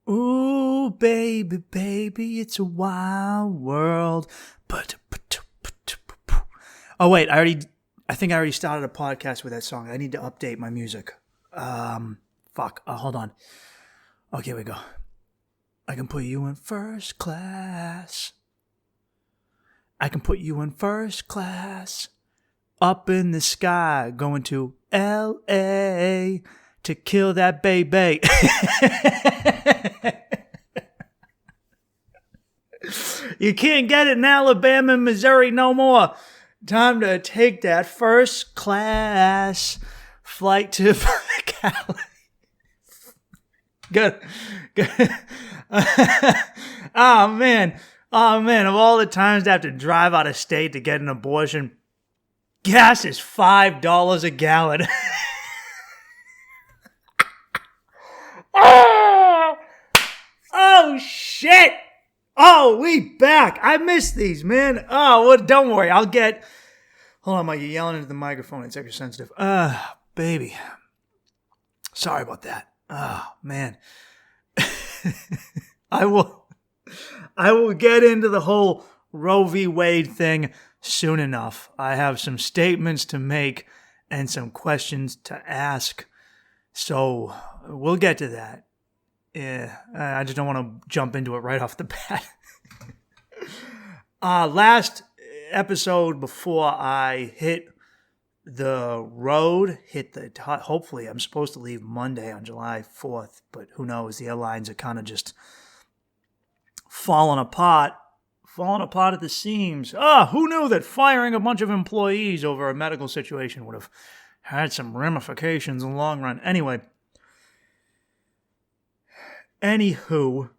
Ooh, baby, baby, it's a wild world. Oh, wait, I think I already started a podcast with that song. I need to update my music. Hold on. Okay, here we go. I can put you in first class. I can put you in first class. Up in the sky, going to L.A. to kill that baby. You can't get it in Alabama and Missouri no more. Time to take that first class flight to Cali. Good. Oh, man. Of all the times to have to drive out of state to get an abortion, gas is $5 a gallon. Oh, shit. Oh, we back. I missed these, man. Oh, well, don't worry. Hold on, Mike. You're yelling into the microphone. It's extra sensitive. Baby. Sorry about that. Oh, man. I will get into the whole Roe v. Wade thing soon enough. I have some statements to make and some questions to ask. So we'll get to that. Yeah, I just don't want to jump into it right off the bat. Last episode before I hit the road, hopefully I'm supposed to leave Monday on July 4th, but who knows? The airlines are kind of just falling apart at the seams. Who knew that firing a bunch of employees over a medical situation would have had some ramifications in the long run? Anywho,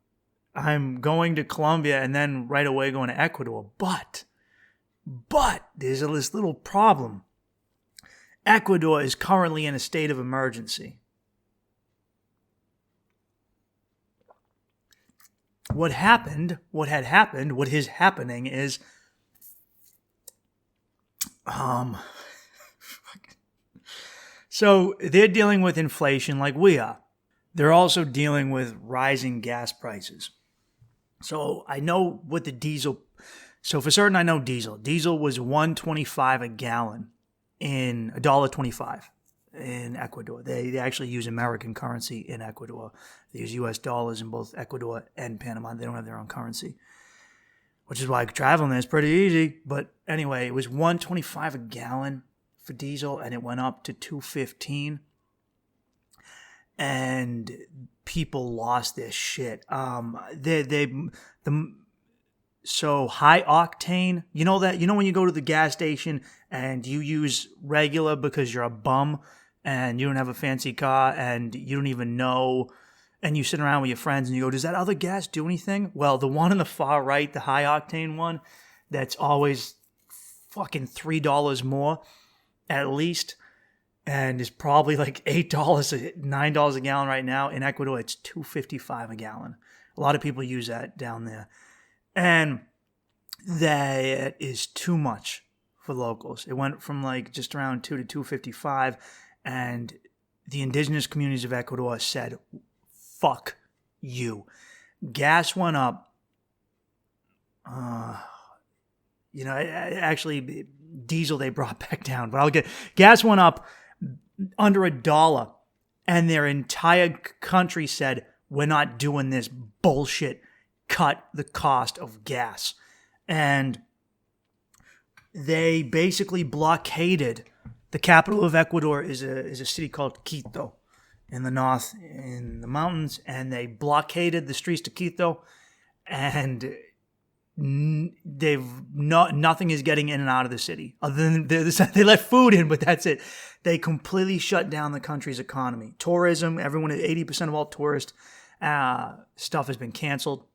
I'm going to Colombia and then right away going to Ecuador. But there's this little problem. Ecuador is currently in a state of emergency. What is happening is, so they're dealing with inflation like we are. They're also dealing with rising gas prices. So I know what the diesel. So for certain, I know diesel. Diesel was $1.25 a gallon in $1.25 in Ecuador. They actually use American currency in Ecuador. They use U.S. dollars in both Ecuador and Panama. They don't have their own currency, which is why traveling there is pretty easy. But anyway, it was $1.25 a gallon for diesel, and it went up to $2.15. And people lost their shit. So high octane, you know when you go to the gas station and you use regular because you're a bum and you don't have a fancy car and you don't even know, and you sit around with your friends and you go, does that other gas do anything? Well, the one on the far right, the high octane one, that's always fucking $3 more at least, and is probably like $8, $9 a gallon right now. In Ecuador, it's $2.55 a gallon. A lot of people use that down there. And that is too much for locals. It went from like just around $2 to $2.55, and the indigenous communities of Ecuador said, fuck you. Gas went up. Actually, diesel they brought back down, but gas went up under $1, and their entire country said, we're not doing this bullshit. Cut the cost of gas. And they basically blockaded. The capital of Ecuador is a city called Quito in the north, in the mountains, and they blockaded the streets to Quito, and nothing is getting in and out of the city other than they let food in, but that's it. They completely shut down the country's economy. Tourism, 80% of all tourist stuff has been canceled.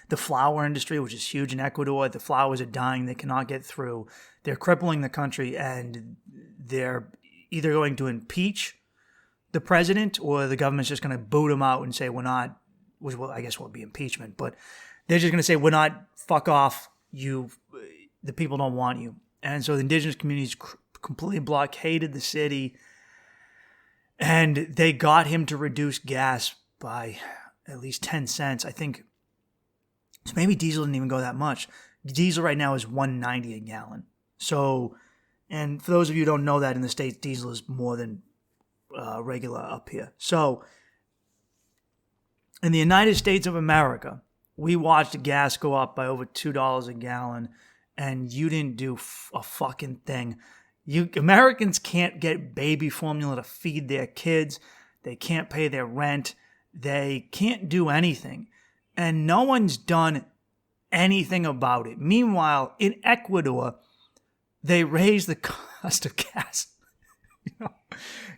The flower industry, which is huge in Ecuador, the flowers are dying. They cannot get through. They're crippling the country, and they're either going to impeach the president or the government's just going to boot him out and say, we're not, which will, I guess will be impeachment, but they're just going to say, we're not, fuck off, the people don't want you. And so the indigenous communities completely blockaded the city, and they got him to reduce gas by at least 10 cents. I think so, maybe diesel didn't even go that much. Diesel right now is $1.90 a gallon. So, and for those of you who don't know that, in the States, diesel is more than regular up here. So, in the United States of America, we watched gas go up by over $2 a gallon, and you didn't do a fucking thing. Americans can't get baby formula to feed their kids. They can't pay their rent. They can't do anything. And no one's done anything about it. Meanwhile, in Ecuador, they raised the cost of gas.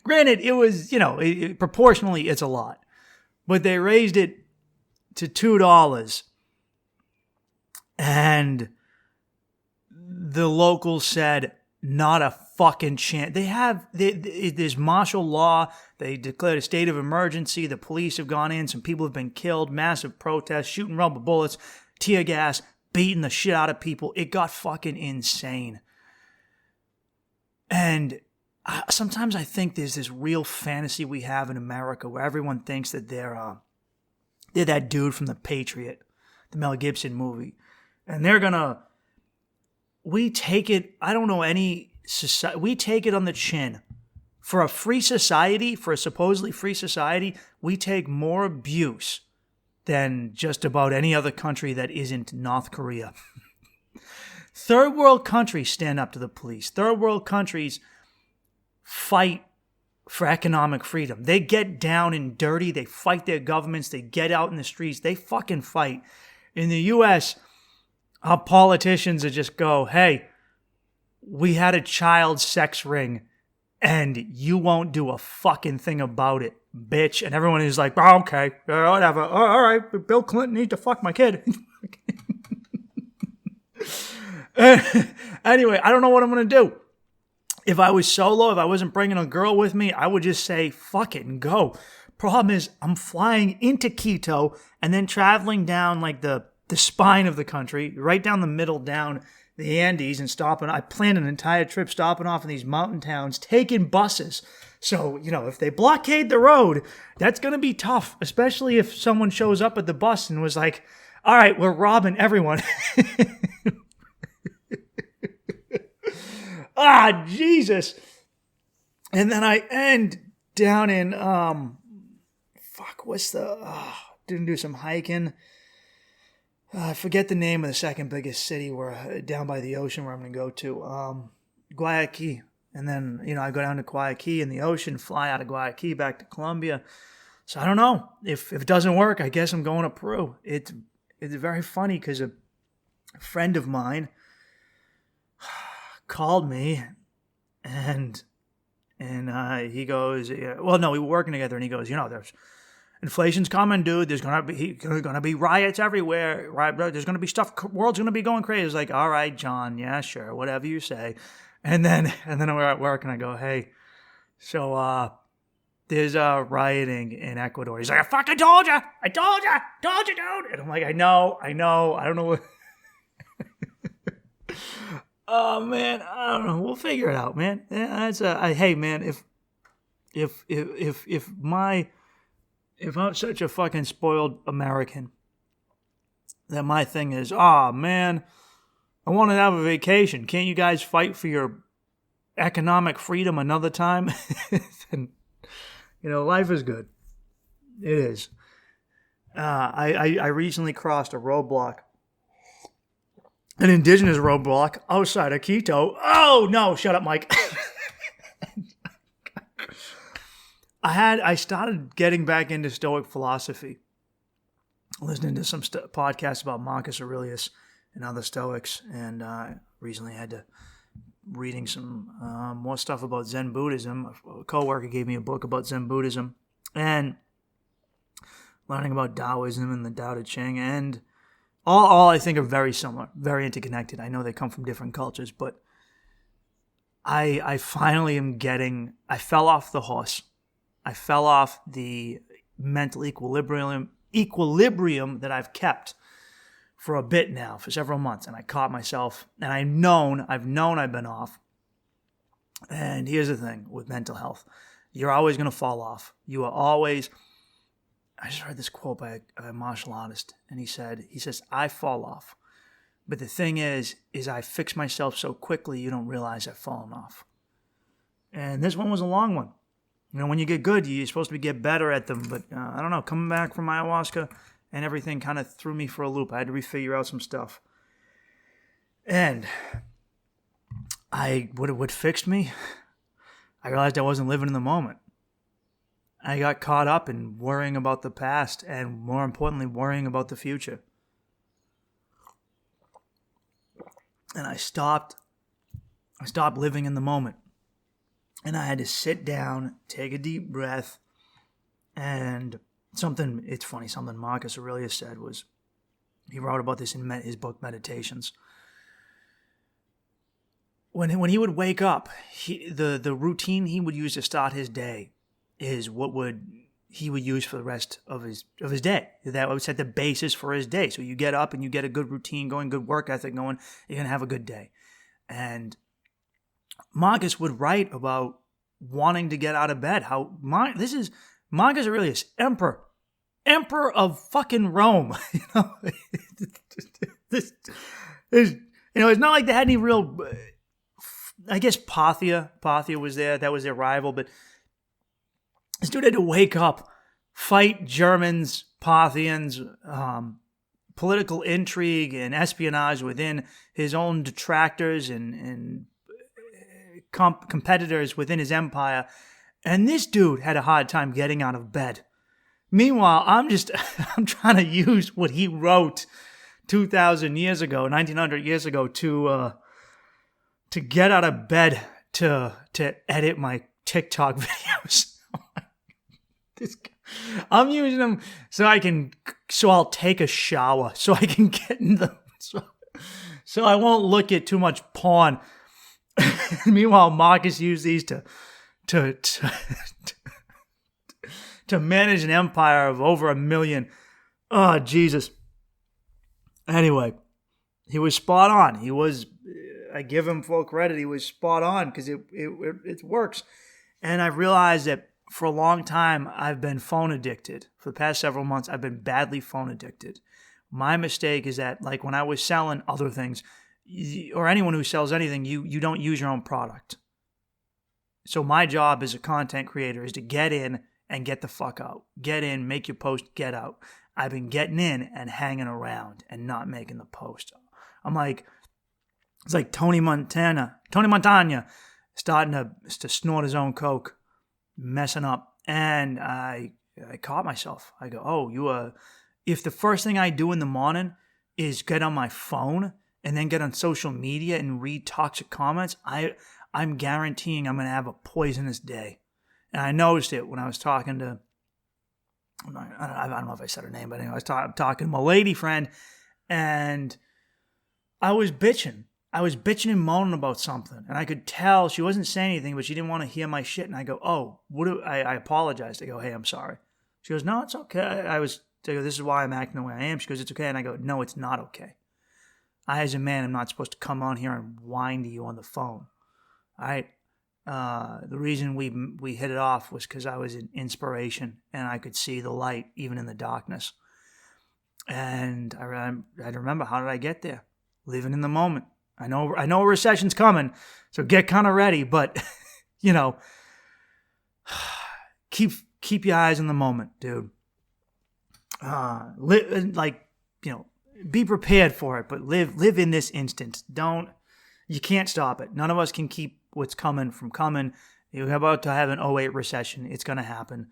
Granted, it was, proportionally, it's a lot. But they raised it to $2. And the locals said, not a fucking chance. There's martial law. They declared a state of emergency. The police have gone in. Some people have been killed. Massive protests, shooting rubber bullets, tear gas, beating the shit out of people. It got fucking insane. And sometimes I think there's this real fantasy we have in America where everyone thinks that they're that dude from The Patriot, the Mel Gibson movie. And they're gonna... We take it, I don't know any society, we take it on the chin. For a free society, for a supposedly free society, we take more abuse than just about any other country that isn't North Korea. Third world countries stand up to the police. Third world countries fight for economic freedom. They get down and dirty. They fight their governments. They get out in the streets. They fucking fight. In the U.S., our politicians would just go, hey, we had a child sex ring and you won't do a fucking thing about it, bitch. And everyone is like, oh, okay, whatever. Oh, all right, Bill Clinton needs to fuck my kid. Anyway, I don't know what I'm going to do. If I was solo, if I wasn't bringing a girl with me, I would just say, fuck it and go. Problem is, I'm flying into Quito and then traveling down like the spine of the country, right down the middle, down the Andes, and stopping. I planned an entire trip stopping off in these mountain towns, taking buses. So, if they blockade the road, that's going to be tough, especially if someone shows up at the bus and was like, all right, we're robbing everyone. Jesus. And then I end down in, didn't do some hiking. I forget the name of the second biggest city down by the ocean where I'm going to go to. Guayaquil. And then, I go down to Guayaquil in the ocean, fly out of Guayaquil back to Colombia. So I don't know. If it doesn't work, I guess I'm going to Peru. It's very funny because a friend of mine called me and he goes, we were working together, and he goes, there's inflation's coming, dude. There's gonna be riots everywhere. Right? There's gonna be stuff. World's gonna be going crazy. It's like, all right, John. Yeah, sure. Whatever you say. And then we're at work, and I go, hey, so there's rioting in Ecuador. He's like, I fucking told you. I told you, dude. And I'm like, I know. I don't know what. Oh man, I don't know. We'll figure it out, man. Hey, man. If I'm such a fucking spoiled American, that my thing is, man, I want to have a vacation. Can't you guys fight for your economic freedom another time? And, life is good. It is. I recently crossed a roadblock, an indigenous roadblock outside of Quito. Oh, no, shut up, Mike. I started getting back into Stoic philosophy, listening to some podcasts about Marcus Aurelius and other Stoics, and recently had to reading some more stuff about Zen Buddhism. A coworker gave me a book about Zen Buddhism, and learning about Taoism and the Tao Te Ching, and all I think are very similar, very interconnected. I know they come from different cultures, but I finally am I fell off the horse. I fell off the mental equilibrium that I've kept for a bit now, for several months, and I caught myself, and I've known I've been off. And here's the thing with mental health. You're always going to fall off. You are always, I just read this quote by a martial artist, and he says, I fall off. But the thing is I fix myself so quickly you don't realize I've fallen off. And this one was a long one. When you get good, you're supposed to get better at them. But I don't know, coming back from ayahuasca and everything kind of threw me for a loop. I had to refigure out some stuff. And what fixed me? I realized I wasn't living in the moment. I got caught up in worrying about the past and, more importantly, worrying about the future. And I stopped living in the moment. And I had to sit down, take a deep breath, and it's funny, something Marcus Aurelius said was, he wrote about this in his book Meditations. When he would wake up, the routine he would use to start his day is he would use for the rest of his day. That would set the basis for his day. So you get up and you get a good routine going, good work ethic going, you're going to have a good day. And Marcus would write about wanting to get out of bed. This is Marcus Aurelius, emperor of fucking Rome. This is, it's not like they had any real, I guess Parthia was there. That was their rival, but this dude had to wake up, fight Germans, Parthians, political intrigue and espionage within his own detractors and competitors within his empire. And this dude had a hard time getting out of bed. Meanwhile, I'm trying to use what he wrote 2,000 years ago, 1,900 years ago, to get out of bed to edit my TikTok videos. I'm using them so I'll take a shower, so I can get in them, so I won't look at too much porn. Meanwhile, Marcus used these to manage an empire of over 1 million. Oh, Jesus. Anyway, he was spot on. I give him full credit. He was spot on because it works. And I realized that for a long time, I've been phone addicted. For the past several months, I've been badly phone addicted. My mistake is that, like when I was selling other things, or anyone who sells anything, you don't use your own product. So my job as a content creator is to get in and get the fuck out. Get in, make your post, get out. I've been getting in and hanging around and not making the post. It's like Tony Montana starting to snort his own coke, messing up. And I caught myself. I go, if the first thing I do in the morning is get on my phone and then get on social media and read toxic comments, I'm guaranteeing I'm going to have a poisonous day. And I noticed it when I was talking to, I don't know if I said her name, but anyway, I was talking to my lady friend, and I was bitching. And moaning about something, and I could tell she wasn't saying anything, but she didn't want to hear my shit. And I go, I apologized. I go, hey, I'm sorry. She goes, no, it's okay. I go, this is why I'm acting the way I am. She goes, it's okay. And I go, no, it's not okay. I, as a man, am not supposed to come on here and whine to you on the phone. All right. The reason we hit it off was because I was an inspiration and I could see the light even in the darkness. And I had to remember, how did I get there? Living in the moment. I know a recession's coming, so get kind of ready. But keep your eyes on the moment, dude. Be prepared for it, but live in this instant. You can't stop it. None of us can keep what's coming from coming. You're about to have an 2008 recession. It's going to happen.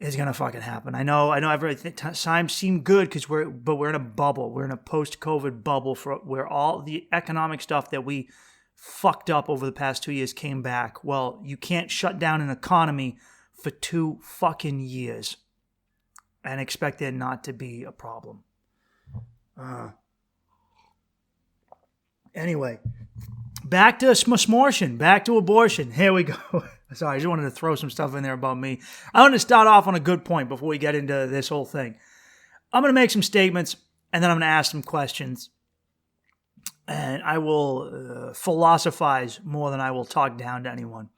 It's going to fucking happen. I know every time seemed good because we're in a bubble. We're in a post-COVID bubble where all the economic stuff that we fucked up over the past 2 years came back. Well, you can't shut down an economy for 2 fucking years and expect there not to be a problem. Anyway, back to smortion, back to abortion. Here we go. Sorry, I just wanted to throw some stuff in there about me. I want to start off on a good point before we get into this whole thing. I'm going to make some statements, and then I'm going to ask some questions. And I will philosophize more than I will talk down to anyone.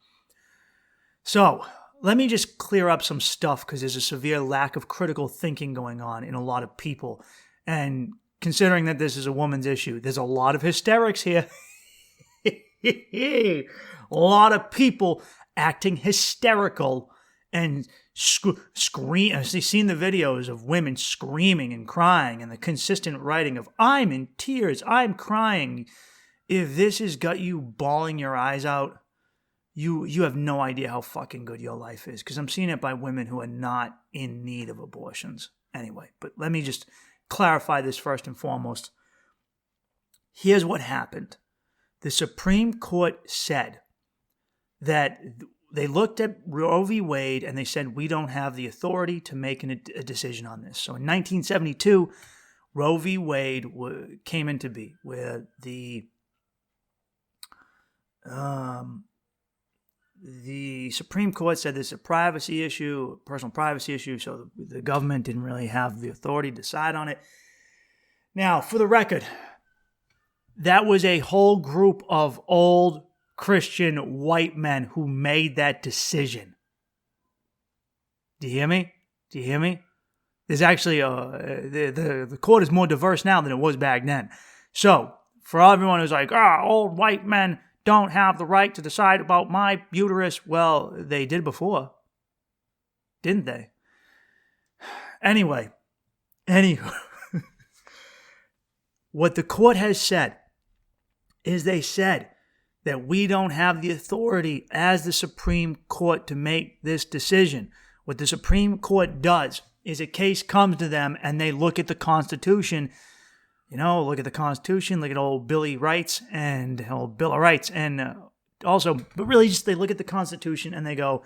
So, let me just clear up some stuff because there's a severe lack of critical thinking going on in a lot of people. And considering that this is a woman's issue, there's a lot of hysterics here. A lot of people acting hysterical and scream. I've seen the videos of women screaming and crying and the consistent writing of, I'm in tears, I'm crying. If this has got you bawling your eyes out, you have no idea how fucking good your life is, because I'm seeing it by women who are not in need of abortions. Anyway, but let me just clarify this first and foremost. Here's what happened. The Supreme Court said that they looked at Roe v. Wade and they said, we don't have the authority to make a decision on this. So in 1972, Roe v. Wade came into being, where the Supreme Court said this is a privacy issue, a personal privacy issue, so the government didn't really have the authority to decide on it. Now, for the record, that was a whole group of old Christian white men who made that decision. Do you hear me? Do you hear me? There's actually the court is more diverse now than it was back then. So, for everyone who's like, old white men don't have the right to decide about my uterus. Well, they did before. Didn't they? Anyway. What the court has said is they said that we don't have the authority as the Supreme Court to make this decision. What the Supreme Court does is a case comes to them and they look at the Constitution. Look at the Constitution, look at old Billy Rights and old Bill of Rights. And but really just they look at the Constitution and they go,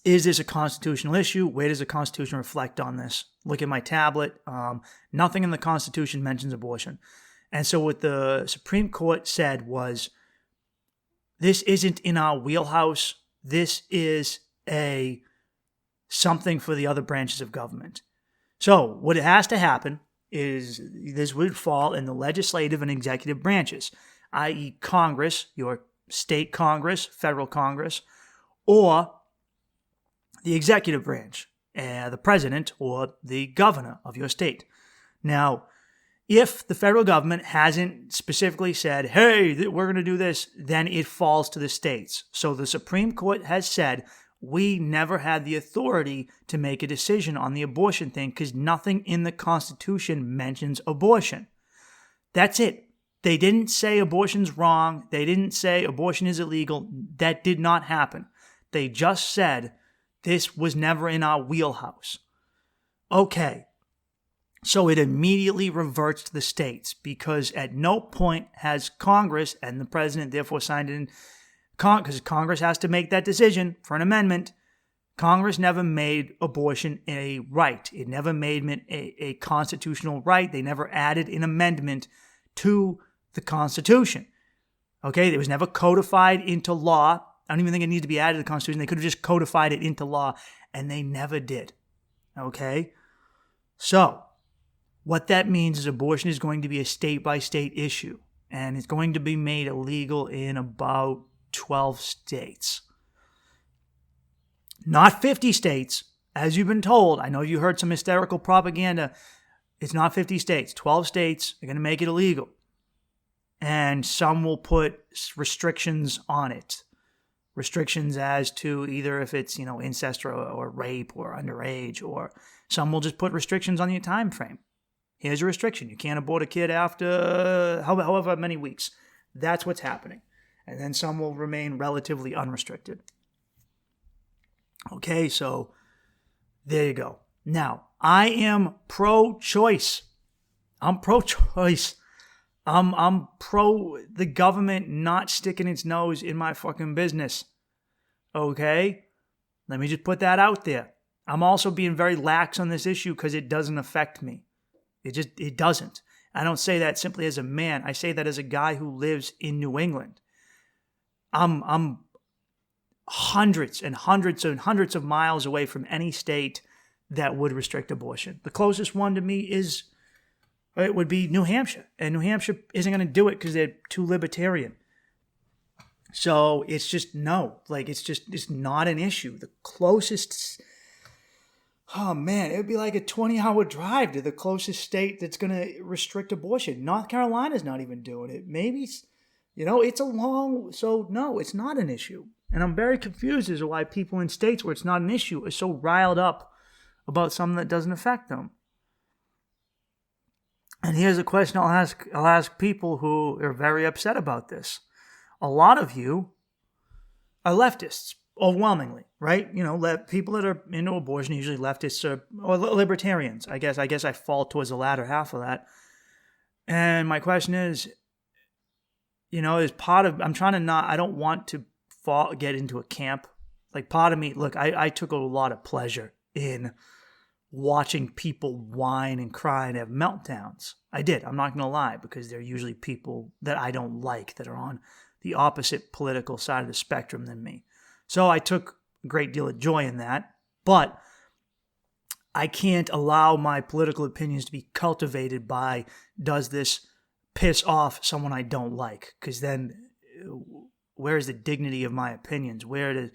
is this a constitutional issue? Where does the Constitution reflect on this? Look at my tablet. Nothing in the Constitution mentions abortion. And so what the Supreme Court said was, this isn't in our wheelhouse. This is something for the other branches of government. So what has to happen is this would fall in the legislative and executive branches, i.e. Congress, your state Congress, federal Congress, or the executive branch, the president or the governor of your state. Now, if the federal government hasn't specifically said, hey, we're going to do this, then it falls to the states. So the Supreme Court has said, we never had the authority to make a decision on the abortion thing because nothing in the Constitution mentions abortion. That's it. They didn't say abortion's wrong. They didn't say abortion is illegal. That did not happen. They just said this was never in our wheelhouse. Okay. So it immediately reverts to the states because at no point has Congress, and the president therefore signed it in, because Congress has to make that decision for an amendment. Congress never made abortion a right. It never made it a constitutional right. They never added an amendment to the Constitution. Okay, it was never codified into law. I don't even think it needs to be added to the Constitution. They could have just codified it into law, and they never did. Okay? So, what that means is abortion is going to be a state-by-state issue, and it's going to be made illegal in about 12 states. Not 50 states, as you've been told. I know you heard some hysterical propaganda. It's not 50 states. 12 states are going to make it illegal. And some will put restrictions on it. Restrictions as to either if it's, incest or rape or underage, or some will just put restrictions on your time frame. Here's a restriction. You can't abort a kid after however many weeks. That's what's happening. And then some will remain relatively unrestricted. Okay, so there you go. Now, I am pro-choice. I'm pro-choice. I'm pro the government not sticking its nose in my fucking business. Okay? Let me just put that out there. I'm also being very lax on this issue because it doesn't affect me. It doesn't. I don't say that simply as a man. I say that as a guy who lives in New England. I'm hundreds and hundreds and hundreds of miles away from any state that would restrict abortion. The closest one to me would be New Hampshire. And New Hampshire isn't going to do it because they're too libertarian. So it's just no, like it's not an issue. The closest, oh man, it would be like a 20-hour drive to the closest state that's going to restrict abortion. North Carolina's not even doing it. Maybe, it's a long, so no, it's not an issue. And I'm very confused as to why people in states where it's not an issue are so riled up about something that doesn't affect them. And here's a question I'll ask people who are very upset about this. A lot of you are leftists, overwhelmingly, right? People that are into abortion, usually leftists or libertarians. I guess I fall towards the latter half of that. And my question is, is part of, I don't want to get into a camp. Like part of me, look, I took a lot of pleasure in watching people whine and cry and have meltdowns. I did. I'm not going to lie, because they're usually people that I don't like that are on the opposite political side of the spectrum than me. So I took a great deal of joy in that, but I can't allow my political opinions to be cultivated by, does this piss off someone I don't like? Because then where's the dignity of my opinions? Where's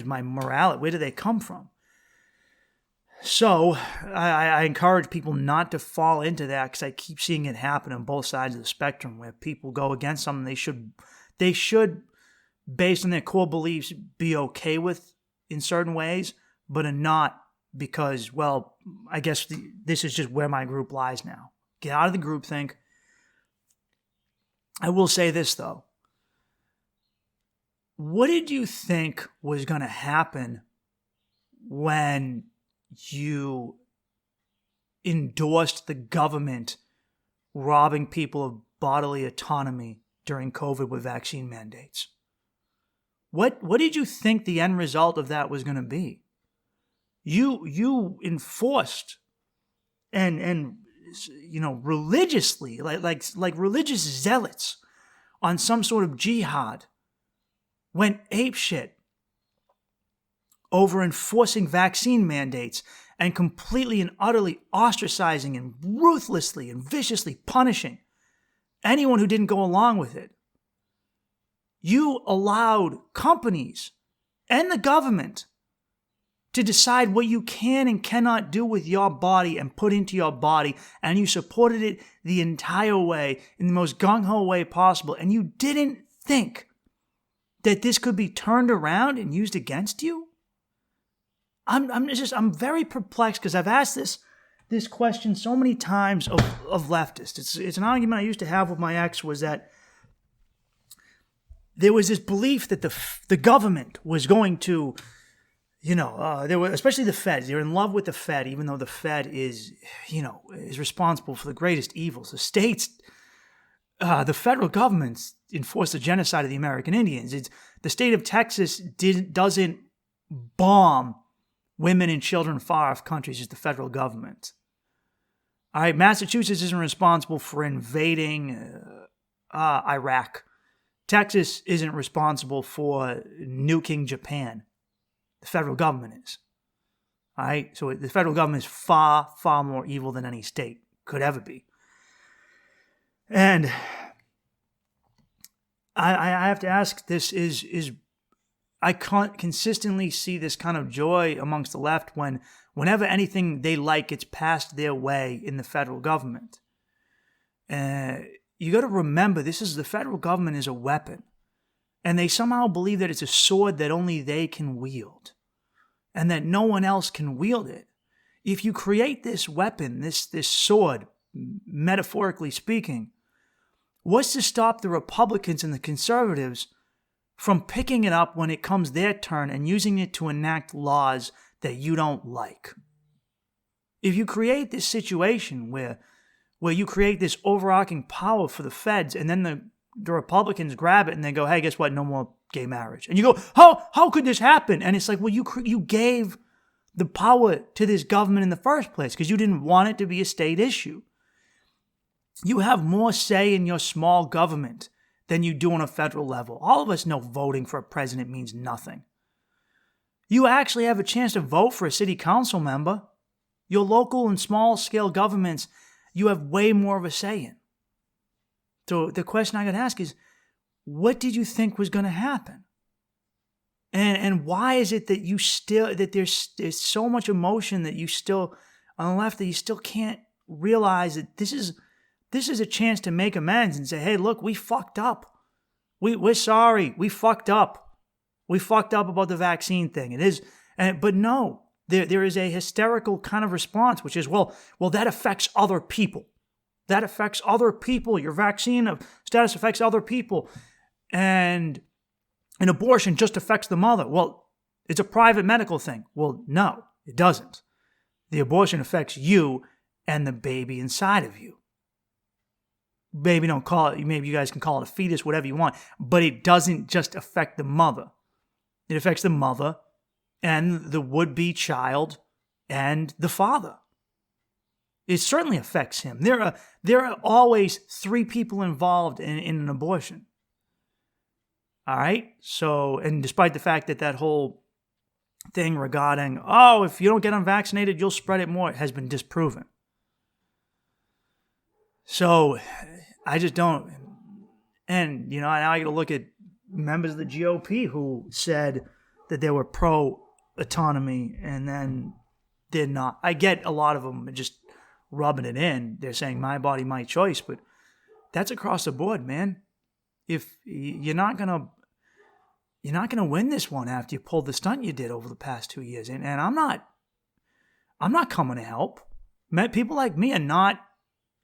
my morality? Where do they come from? So I encourage people not to fall into that, because I keep seeing it happen on both sides of the spectrum, where people go against something they should, based on their core beliefs, be okay with in certain ways, but are not because, well, I guess this is just where my group lies now. Get out of the groupthink. I will say this, though. What did you think was going to happen when you endorsed the government robbing people of bodily autonomy during COVID with vaccine mandates? What did you think the end result of that was going to be? You enforced and religiously, like religious zealots on some sort of jihad, went apeshit over enforcing vaccine mandates and completely and utterly ostracizing and ruthlessly and viciously punishing anyone who didn't go along with it. You allowed companies and the government to decide what you can and cannot do with your body and put into your body, and you supported it the entire way in the most gung-ho way possible, and you didn't think that this could be turned around and used against you? I'm very perplexed, because I've asked this question so many times of leftists. It's an argument I used to have with my ex, was that there was this belief that the government was going to, there were, especially the feds, they're in love with the Fed, even though the Fed is responsible for the greatest evils. The states, the federal government enforced the genocide of the American Indians. The state of Texas doesn't bomb women and children far off countries, is the federal government. All right, Massachusetts isn't responsible for invading Iraq. Texas isn't responsible for nuking Japan. The federal government is. All right, so the federal government is far, far more evil than any state could ever be. And I have to ask, this is I can't consistently see this kind of joy amongst the left whenever anything they like gets passed their way in the federal government. You got to remember, the federal government is a weapon, and they somehow believe that it's a sword that only they can wield, and that no one else can wield it. If you create this weapon, this sword, metaphorically speaking, what's to stop the Republicans and the conservatives from picking it up when it comes their turn and using it to enact laws that you don't like? If you create this situation where you create this overarching power for the feds, and then the Republicans grab it and they go, hey, guess what? No more gay marriage. And you go, how could this happen? And it's like, well, you gave the power to this government in the first place because you didn't want it to be a state issue. You have more say in your small government than you do on a federal level. All of us know voting for a president means nothing. You actually have a chance to vote for a city council member. Your local and small-scale governments, you have way more of a say in. So the question I got to ask is, what did you think was going to happen? And why is it that you still, that there's so much emotion that you still, on the left, that you still can't realize that this is a chance to make amends and say, hey, look, we fucked up. We're sorry. We fucked up. We fucked up about the vaccine thing. It is, but no, there is a hysterical kind of response, which is, well, that affects other people. That affects other people. Your vaccine status affects other people. And an abortion just affects the mother. Well, it's a private medical thing. Well, no, it doesn't. The abortion affects you and the baby inside of you. Maybe don't call it, maybe you guys can call it a fetus, whatever you want, but it doesn't just affect the mother. It affects the mother and the would-be child and the father. It certainly affects him. There are always three people involved in an abortion. All right? So, and despite the fact that whole thing regarding, oh, if you don't get unvaccinated, you'll spread it more, it has been disproven. So, I just don't. And, now I got to look at members of the GOP who said that they were pro-autonomy and then they're not. I get a lot of them just rubbing it in. They're saying my body, my choice, but that's across the board, man. If you're not gonna win this one after you pulled the stunt you did over the past 2 years, and I'm not coming to help. People like me are not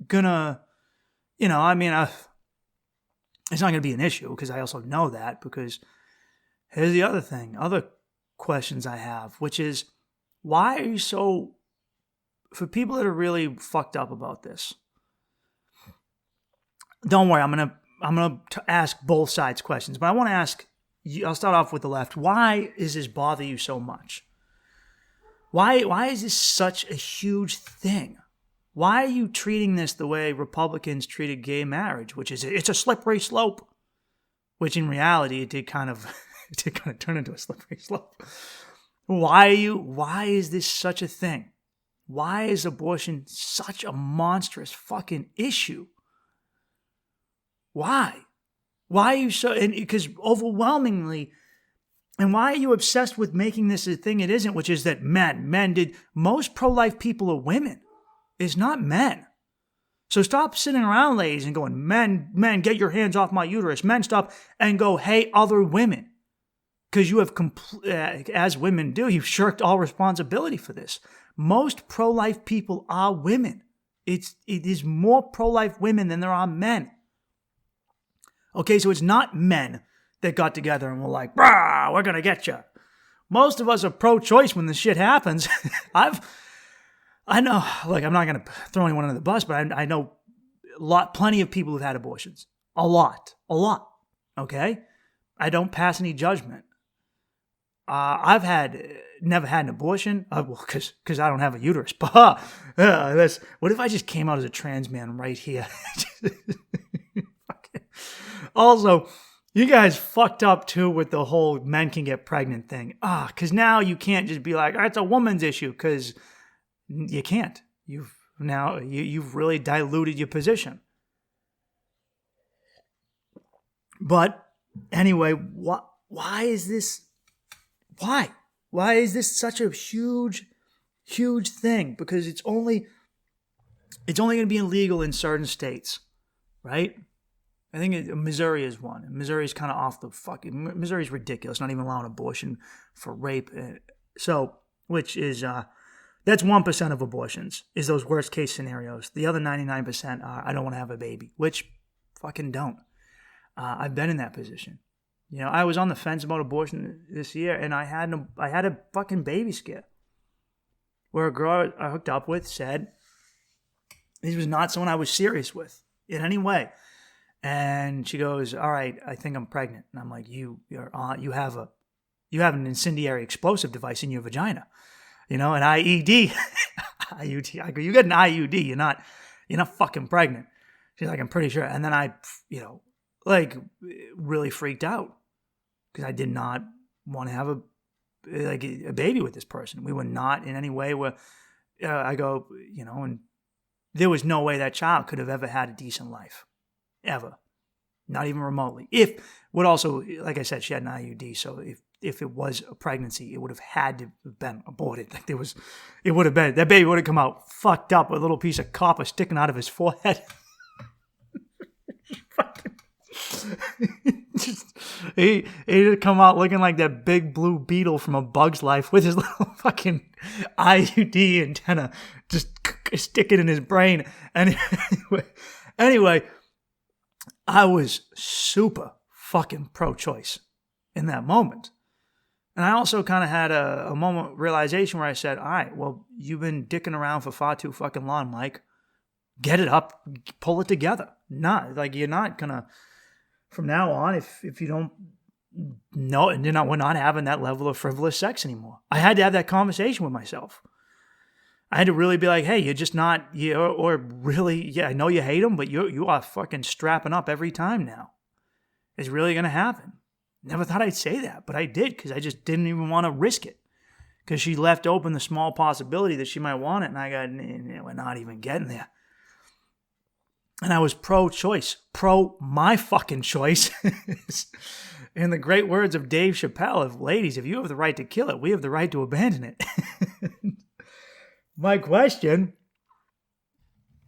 gonna, it's not gonna be an issue because I also know that. Because here's the other questions I have, which is, why are you so, for people that are really fucked up about this? Don't worry, I'm gonna ask both sides questions, but I want to ask. I'll start off with the left. Why does this bother you so much? Why is this such a huge thing? Why are you treating this the way Republicans treated gay marriage, which is it's a slippery slope? Which in reality it did kind of turn into a slippery slope. Why is this such a thing? Why is abortion such a monstrous fucking issue? Why? Why are you so, because overwhelmingly, and why are you obsessed with making this a thing it isn't, which is that men did, most pro-life people are women. It's not men. So stop sitting around, ladies, and going, men, get your hands off my uterus. Men, stop, and go, hey, other women. Because you have, as women do, you've shirked all responsibility for this. Most pro-life people are women. It is more pro-life women than there are men. Okay, so it's not men that got together and were like, "Brah, we're gonna get you." Most of us are pro-choice when this shit happens. I know, like, I'm not gonna throw anyone under the bus, but I know plenty of people who've had abortions. A lot. Okay, I don't pass any judgment. I've never had an abortion, because I don't have a uterus. But what if I just came out as a trans man right here? Also, you guys fucked up too with the whole men can get pregnant thing. Because now you can't just be like, it's a woman's issue, because you can't. You've really diluted your position. But anyway, why is this? Why? Why is this such a huge thing? Because it's only going to be illegal in certain states, right? I think Missouri is one. Missouri is kind of off the fucking. Missouri is ridiculous. Not even allowing abortion for rape. So, which is that's 1% of abortions is those worst case scenarios. The other 99% are I don't want to have a baby, which fucking don't. I've been in that position. I was on the fence about abortion this year, and I had a fucking baby scare where a girl I hooked up with said this was not someone I was serious with in any way. And she goes, "All right, I think I'm pregnant." And I'm like, "You have an incendiary explosive device in your vagina, an IED." IUD. I go, "You got an IUD. You're not fucking pregnant." She's like, "I'm pretty sure." And then I, really freaked out because I did not want to have a baby with this person. We were not in any way where I go, and there was no way that child could have ever had a decent life. Ever. Not even remotely. If, would also, like I said, she had an IUD, so if it was a pregnancy, it would have had to have been aborted. Like it would have been, that baby would have come out fucked up with a little piece of copper sticking out of his forehead. He'd come out looking like that big blue beetle from A Bug's Life with his little fucking IUD antenna just sticking in his brain. Anyway, I was super fucking pro-choice in that moment. And I also kind of had a moment of realization where I said, all right, well, you've been dicking around for far too fucking long, Mike. Get it up, pull it together. You're not gonna, from now on, if you don't know, we're not having that level of frivolous sex anymore. I had to have that conversation with myself. I had to really be like, hey, you're just not, or really, yeah, I know you hate him, but you are fucking strapping up every time now. It's really going to happen. Never thought I'd say that, but I did, because I just didn't even want to risk it. Because she left open the small possibility that she might want it, and I got, we're not even getting there. And I was pro-choice, my fucking choice. In the great words of Dave Chappelle, ladies, if you have the right to kill it, we have the right to abandon it. My question,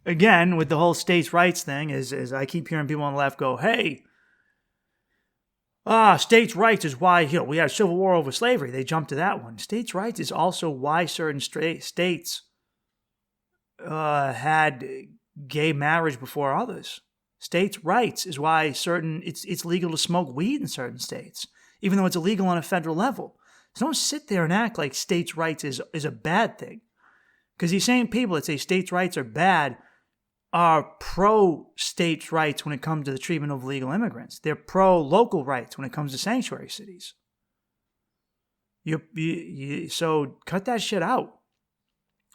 again, with the whole states' rights thing, is I keep hearing people on the left go, hey, states' rights is why we had a civil war over slavery. They jumped to that one. States' rights is also why certain states had gay marriage before others. States' rights is why it's legal to smoke weed in certain states, even though it's illegal on a federal level. So don't sit there and act like states' rights is a bad thing. Because these same people that say states' rights are bad are pro-states' rights when it comes to the treatment of illegal immigrants. They're pro-local rights when it comes to sanctuary cities. So cut that shit out.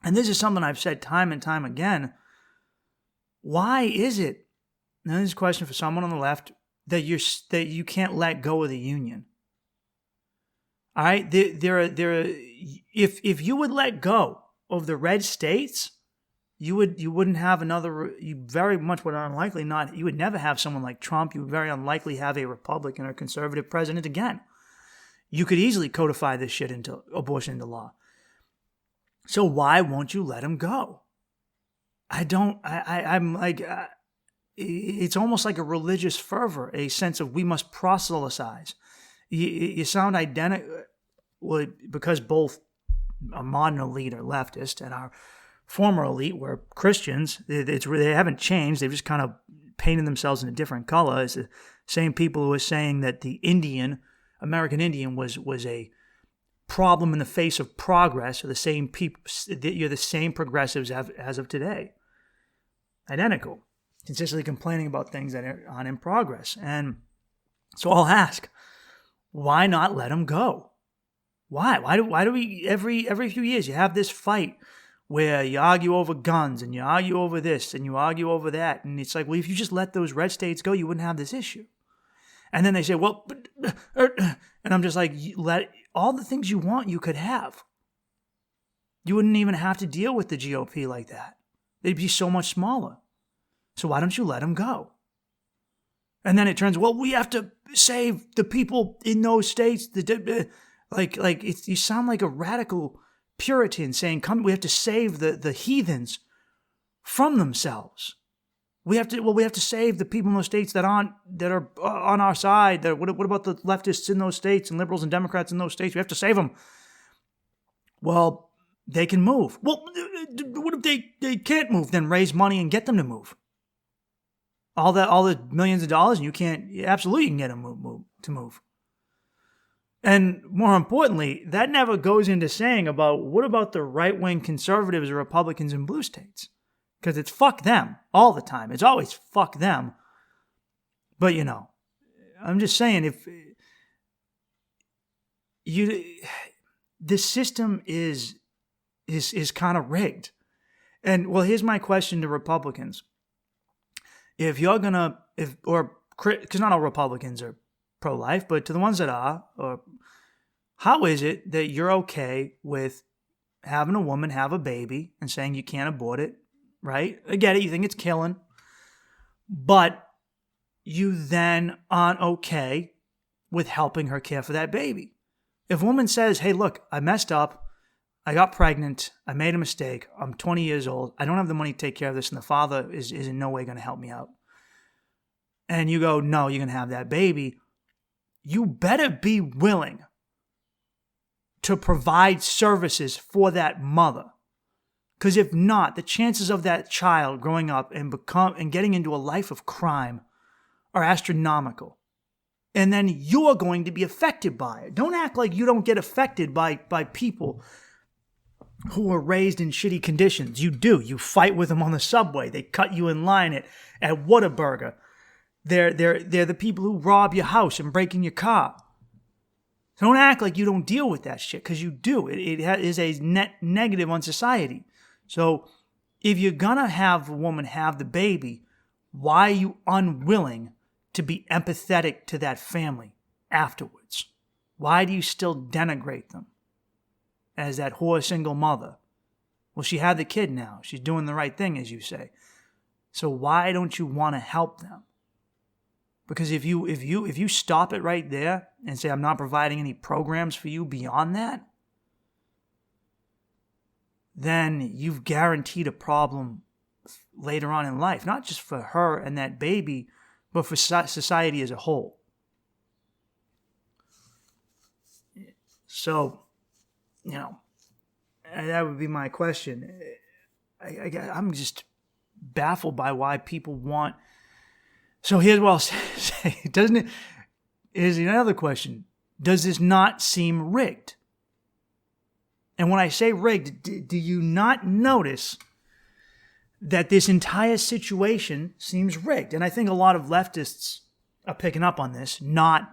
And this is something I've said time and time again. Why is it, now this is a question for someone on the left, that you can't let go of the union? All right? If you would let go of the red states, you wouldn't have you very much would unlikely not, you would never have someone like Trump. You would very unlikely have a Republican or conservative president again. You could easily codify this shit into abortion into law. So why won't you let him go? I'm like, it's almost like a religious fervor, a sense of we must proselytize. You sound identical, because both a modern elite are leftist and our former elite were Christians. They haven't changed. They've just kind of painted themselves in a different color. It's the same people who are saying that the American Indian was a problem in the face of progress, are the same people. You're the same progressives as of today. Identical. Consistently complaining about things that aren't in progress. And so I'll ask, why not let them go? Why? Why do we, every few years, you have this fight where you argue over guns and you argue over this and you argue over that. And it's like, well, if you just let those red states go, you wouldn't have this issue. And then they say, well, and I'm just like, let all the things you want, you could have. You wouldn't even have to deal with the GOP like that. They'd be so much smaller. So why don't you let them go? And then it turns, well, we have to save the people in those states. You sound like a radical Puritan saying, we have to save the heathens from themselves. We have to save the people in those states that are on our side. What about the leftists in those states and liberals and Democrats in those states? We have to save them. Well, they can move. Well, what if they can't move? Then raise money and get them to move. All the millions of dollars, and you can get them to move. And more importantly, that never goes into saying about what about the right-wing conservatives or Republicans in blue states? Because it's fuck them all the time. It's always fuck them. But, I'm just saying, this system is kind of rigged. And, well, here's my question to Republicans. If you're going to, because not all Republicans are pro-life, but to the ones that are, how is it that you're okay with having a woman have a baby and saying you can't abort it, right? I get it, you think it's killing, but you then aren't okay with helping her care for that baby. If a woman says, hey, look, I messed up, I got pregnant, I made a mistake, I'm 20 years old, I don't have the money to take care of this, and the father is in no way going to help me out. And you go, no, you're going to have that baby. You better be willing to provide services for that mother. Because if not, the chances of that child growing up and getting into a life of crime are astronomical. And then you're going to be affected by it. Don't act like you don't get affected by people who are raised in shitty conditions. You do. You fight with them on the subway. They cut you in line at Whataburger. They're the people who rob your house and break in your car. So don't act like you don't deal with that shit, because you do. It is a net negative on society. So if you're going to have a woman have the baby, why are you unwilling to be empathetic to that family afterwards? Why do you still denigrate them as that whore single mother? Well, she had the kid now. She's doing the right thing, as you say. So why don't you want to help them? Because if you stop it right there and say, I'm not providing any programs for you beyond that, then you've guaranteed a problem later on in life, not just for her and that baby, but for society as a whole. So, that would be my question. I'm just baffled by why people want. So here's what I'll say. Here's another question. Does this not seem rigged? And when I say rigged, do you not notice that this entire situation seems rigged? And I think a lot of leftists are picking up on this, not,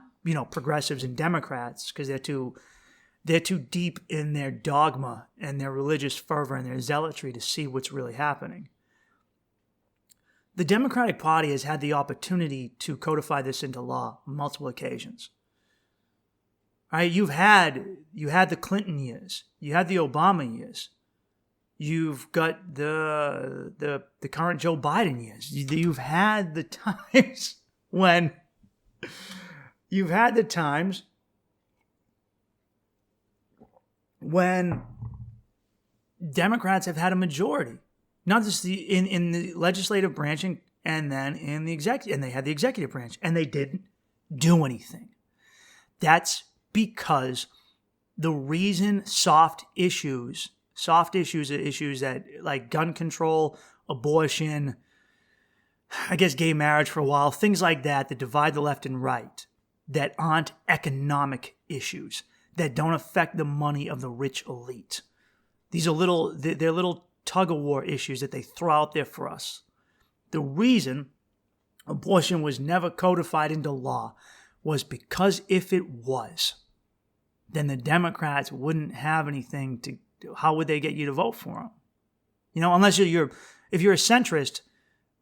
progressives and Democrats, because they're too deep in their dogma and their religious fervor and their zealotry to see what's really happening. The Democratic Party has had the opportunity to codify this into law on multiple occasions. All right, you had the Clinton years, you had the Obama years, you've got the current Joe Biden years. You've had the times when Democrats have had a majority. Not just in the legislative branch and then in the executive, and they had the executive branch, and they didn't do anything. That's because the reason soft issues are issues that like gun control, abortion, I guess gay marriage for a while, things like that divide the left and right, that aren't economic issues, that don't affect the money of the rich elite. These are they're little tug-of-war issues that they throw out there for us. The reason abortion was never codified into law was because if it was, then the Democrats wouldn't have anything to do. How would they get you to vote for them? Unless if you're a centrist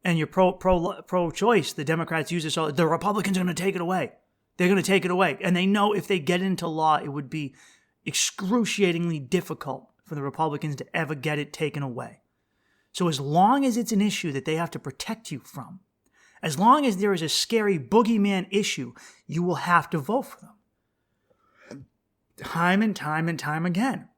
and you're pro-choice, the Democrats use this all. The Republicans are going to take it away. They're going to take it away. And they know if they get into law, it would be excruciatingly difficult for the Republicans to ever get it taken away. So as long as it's an issue that they have to protect you from, as long as there is a scary boogeyman issue, you will have to vote for them. Time and time and time again.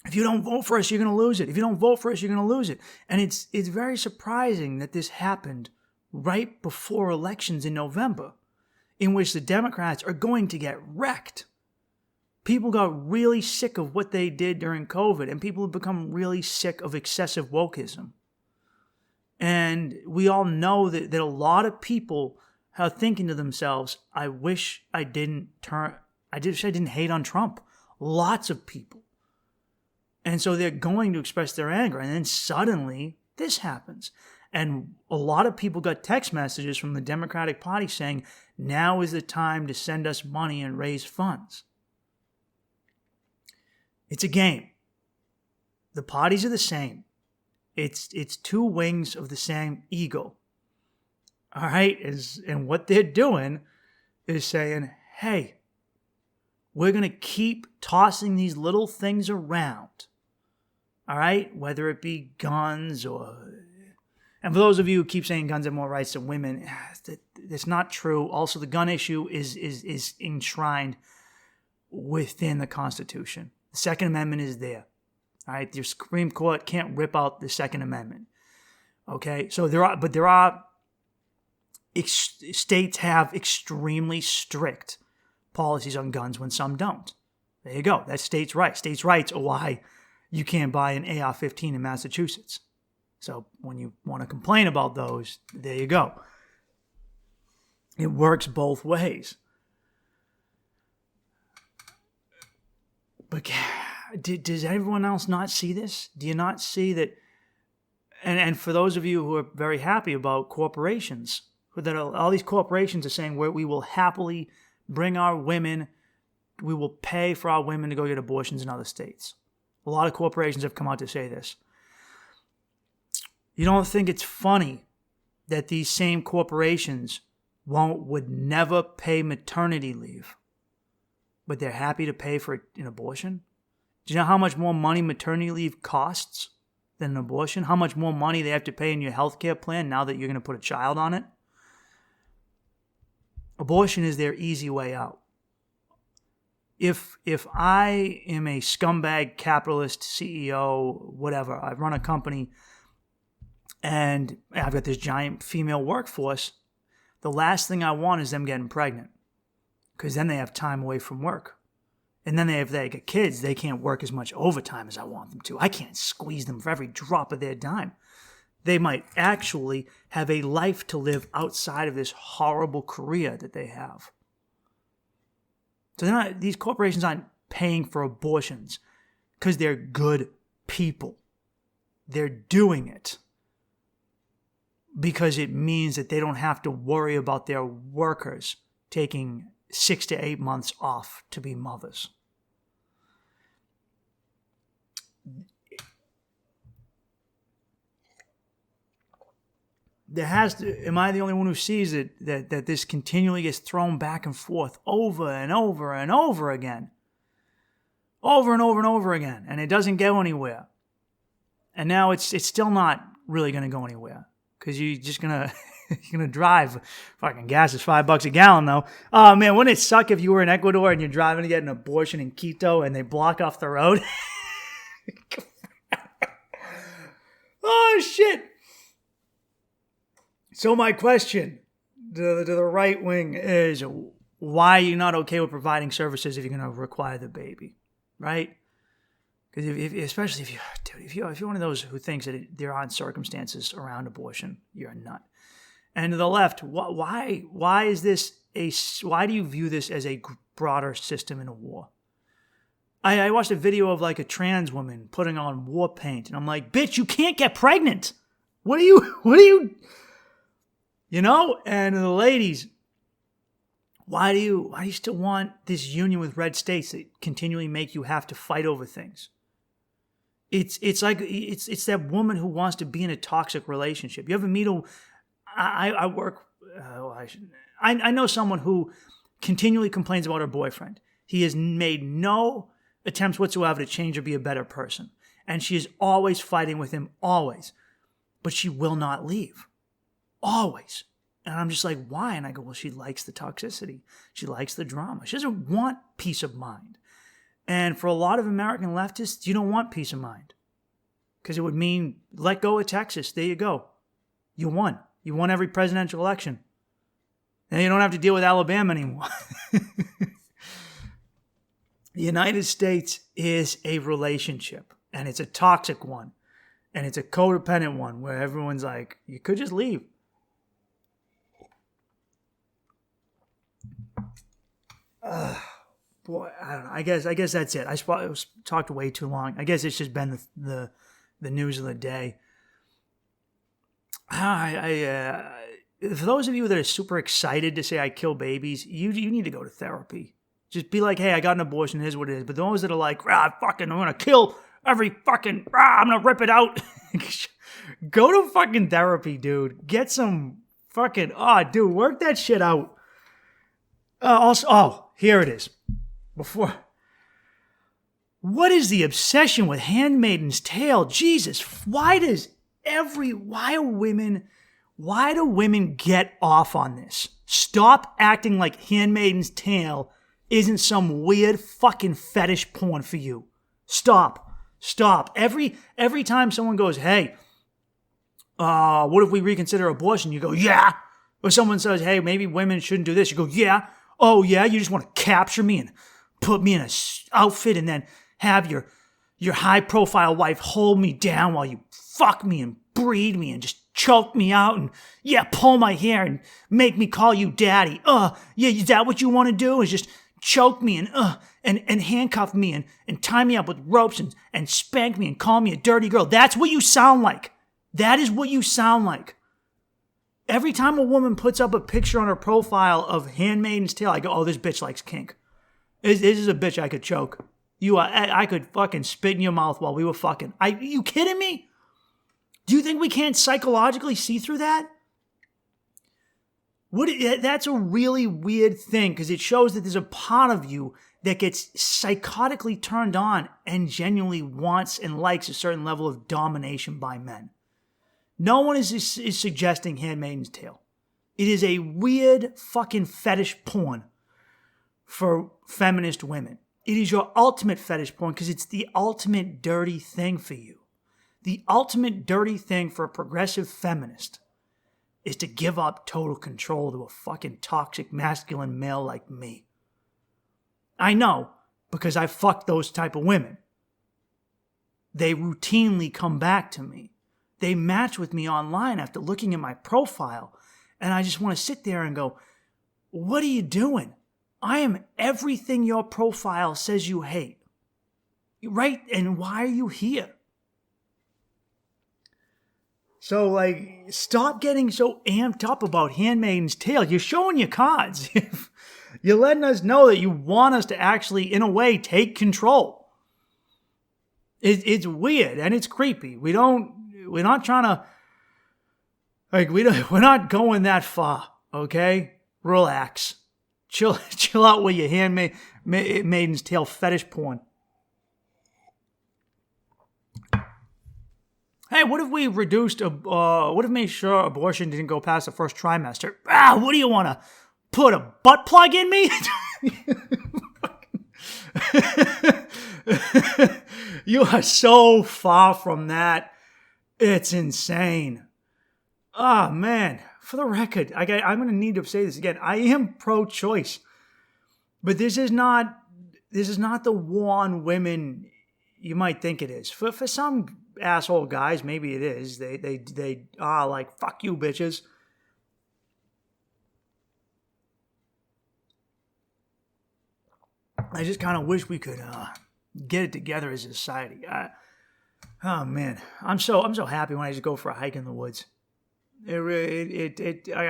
If you don't vote for us, you're going to lose it. If you don't vote for us, you're going to lose it. And it's very surprising that this happened right before elections in November, in which the Democrats are going to get wrecked. People got really sick of what they did during COVID, and people have become really sick of excessive wokeism. And we all know that a lot of people are thinking to themselves, I wish I didn't hate on Trump. Lots of people. And so they're going to express their anger, and then suddenly this happens. And a lot of people got text messages from the Democratic Party saying, now is the time to send us money and raise funds. It's a game. The parties are the same. It's two wings of the same eagle. All right? And what they're doing is saying, hey, we're going to keep tossing these little things around. All right? Whether it be guns or And for those of you who keep saying guns have more rights than women, that's not true. Also, the gun issue is enshrined within the Constitution. The Second Amendment is there. All right, the Supreme Court can't rip out the Second Amendment. Okay, so there are states have extremely strict policies on guns when some don't. There you go. That's states' rights. States' rights are why you can't buy an AR-15 in Massachusetts. So when you want to complain about those, there you go. It works both ways. But does everyone else not see this? Do you not see that? And for those of you who are very happy about corporations, that all these corporations are saying we will happily bring our women, we will pay for our women to go get abortions in other states. A lot of corporations have come out to say this. You don't think it's funny that these same corporations would never pay maternity leave, but they're happy to pay for an abortion? Do you know how much more money maternity leave costs than an abortion? How much more money they have to pay in your health care plan now that you're going to put a child on it? Abortion is their easy way out. If I am a scumbag capitalist CEO, whatever, I run a company and I've got this giant female workforce, the last thing I want is them getting pregnant, because then they have time away from work. And then if they get kids, they can't work as much overtime as I want them to. I can't squeeze them for every drop of their dime. They might actually have a life to live outside of this horrible career that they have. So these corporations aren't paying for abortions because they're good people. They're doing it because it means that they don't have to worry about their workers taking 6 to 8 months off to be mothers. Am I the only one who sees it, that this continually gets thrown back and forth over and over and over again? Over and over and over again. And it doesn't go anywhere. And now it's still not really going to go anywhere. Because you're just going to you're gonna drive. Fucking gas is $5 a gallon, though. Oh, man, wouldn't it suck if you were in Ecuador and you're driving to get an abortion in Quito and they block off the road? Oh, shit. So my question to the right wing is, why are you not okay with providing services if you're going to require the baby, right? Because especially if you're one of those who thinks that there aren't circumstances around abortion, you're a nut. And to the left, why is this why do you view this as a broader system in a war? I watched a video of like a trans woman putting on war paint, and I'm like, bitch, you can't get pregnant. What are you? You know, and the ladies, why do you still want this union with red states that continually make you have to fight over things? It's like it's that woman who wants to be in a toxic relationship. You ever meet I know someone who continually complains about her boyfriend. He has made no attempts whatsoever to change or be a better person, and she is always fighting with him, always, but she will not leave. Always. And I'm just like, why? And I go, well, she likes the toxicity. She likes the drama. She doesn't want peace of mind. And for a lot of American leftists, you don't want peace of mind. Because it would mean, let go of Texas. There you go. You won. You won every presidential election. Now you don't have to deal with Alabama anymore. The United States is a relationship. And it's a toxic one. And it's a codependent one where everyone's like, you could just leave. Boy, I don't know. I guess that's it. I talked way too long. I guess it's just been the news of the day. For those of you that are super excited to say I kill babies, you need to go to therapy. Just be like, hey, I got an abortion. Here's what it is. But those that are like, I'm gonna kill every fucking, I'm gonna rip it out. Go to fucking therapy, dude. Get some fucking, dude, work that shit out. Here it is. What is the obsession with Handmaid's Tale? Jesus, why does why do women get off on this? Stop acting like Handmaid's Tale isn't some weird fucking fetish porn for you. Stop. Every time someone goes, hey, what if we reconsider abortion? You go, yeah. Or someone says, hey, maybe women shouldn't do this. You go, yeah. Oh, yeah, you just want to capture me and put me in a outfit and then have your high-profile wife hold me down while you fuck me and breed me and just choke me out and, yeah, pull my hair and make me call you daddy. Yeah, is that what you want to do? Is just choke me and handcuff me and tie me up with ropes and spank me and call me a dirty girl. That's what you sound like. That is what you sound like. Every time a woman puts up a picture on her profile of Handmaid's Tale, I go, oh, this bitch likes kink. This is a bitch I could choke. I could fucking spit in your mouth while we were fucking. You kidding me? Do you think we can't psychologically see through that? That's a really weird thing because it shows that there's a part of you that gets psychotically turned on and genuinely wants and likes a certain level of domination by men. No one is suggesting Handmaid's Tale. It is a weird fucking fetish porn for feminist women. It is your ultimate fetish porn because it's the ultimate dirty thing for you. The ultimate dirty thing for a progressive feminist is to give up total control to a fucking toxic masculine male like me. I know, because I fucked those type of women. They routinely come back to me. They match with me online after looking at my profile, and I just want to sit there and go, what are you doing? I am everything your profile says you hate. Right? And why are you here? So, stop getting so amped up about Handmaid's Tale. You're showing your cards. You're letting us know that you want us to actually, in a way, take control. It's weird and it's creepy. We're not trying to, we're not going that far, okay? Relax. Chill out with your Handmaid's Tale fetish porn. Hey, what if we what if made sure abortion didn't go past the first trimester? What do you want to put a butt plug in me? You are so far from that. It's insane. Oh, man. For the record, I'm going to need to say this again. I am pro-choice. But this is not the war on women you might think it is. For some asshole guys, maybe it is. They are like, fuck you, bitches. I just kind of wish we could get it together as a society. Oh man, I'm so happy when I just go for a hike in the woods. I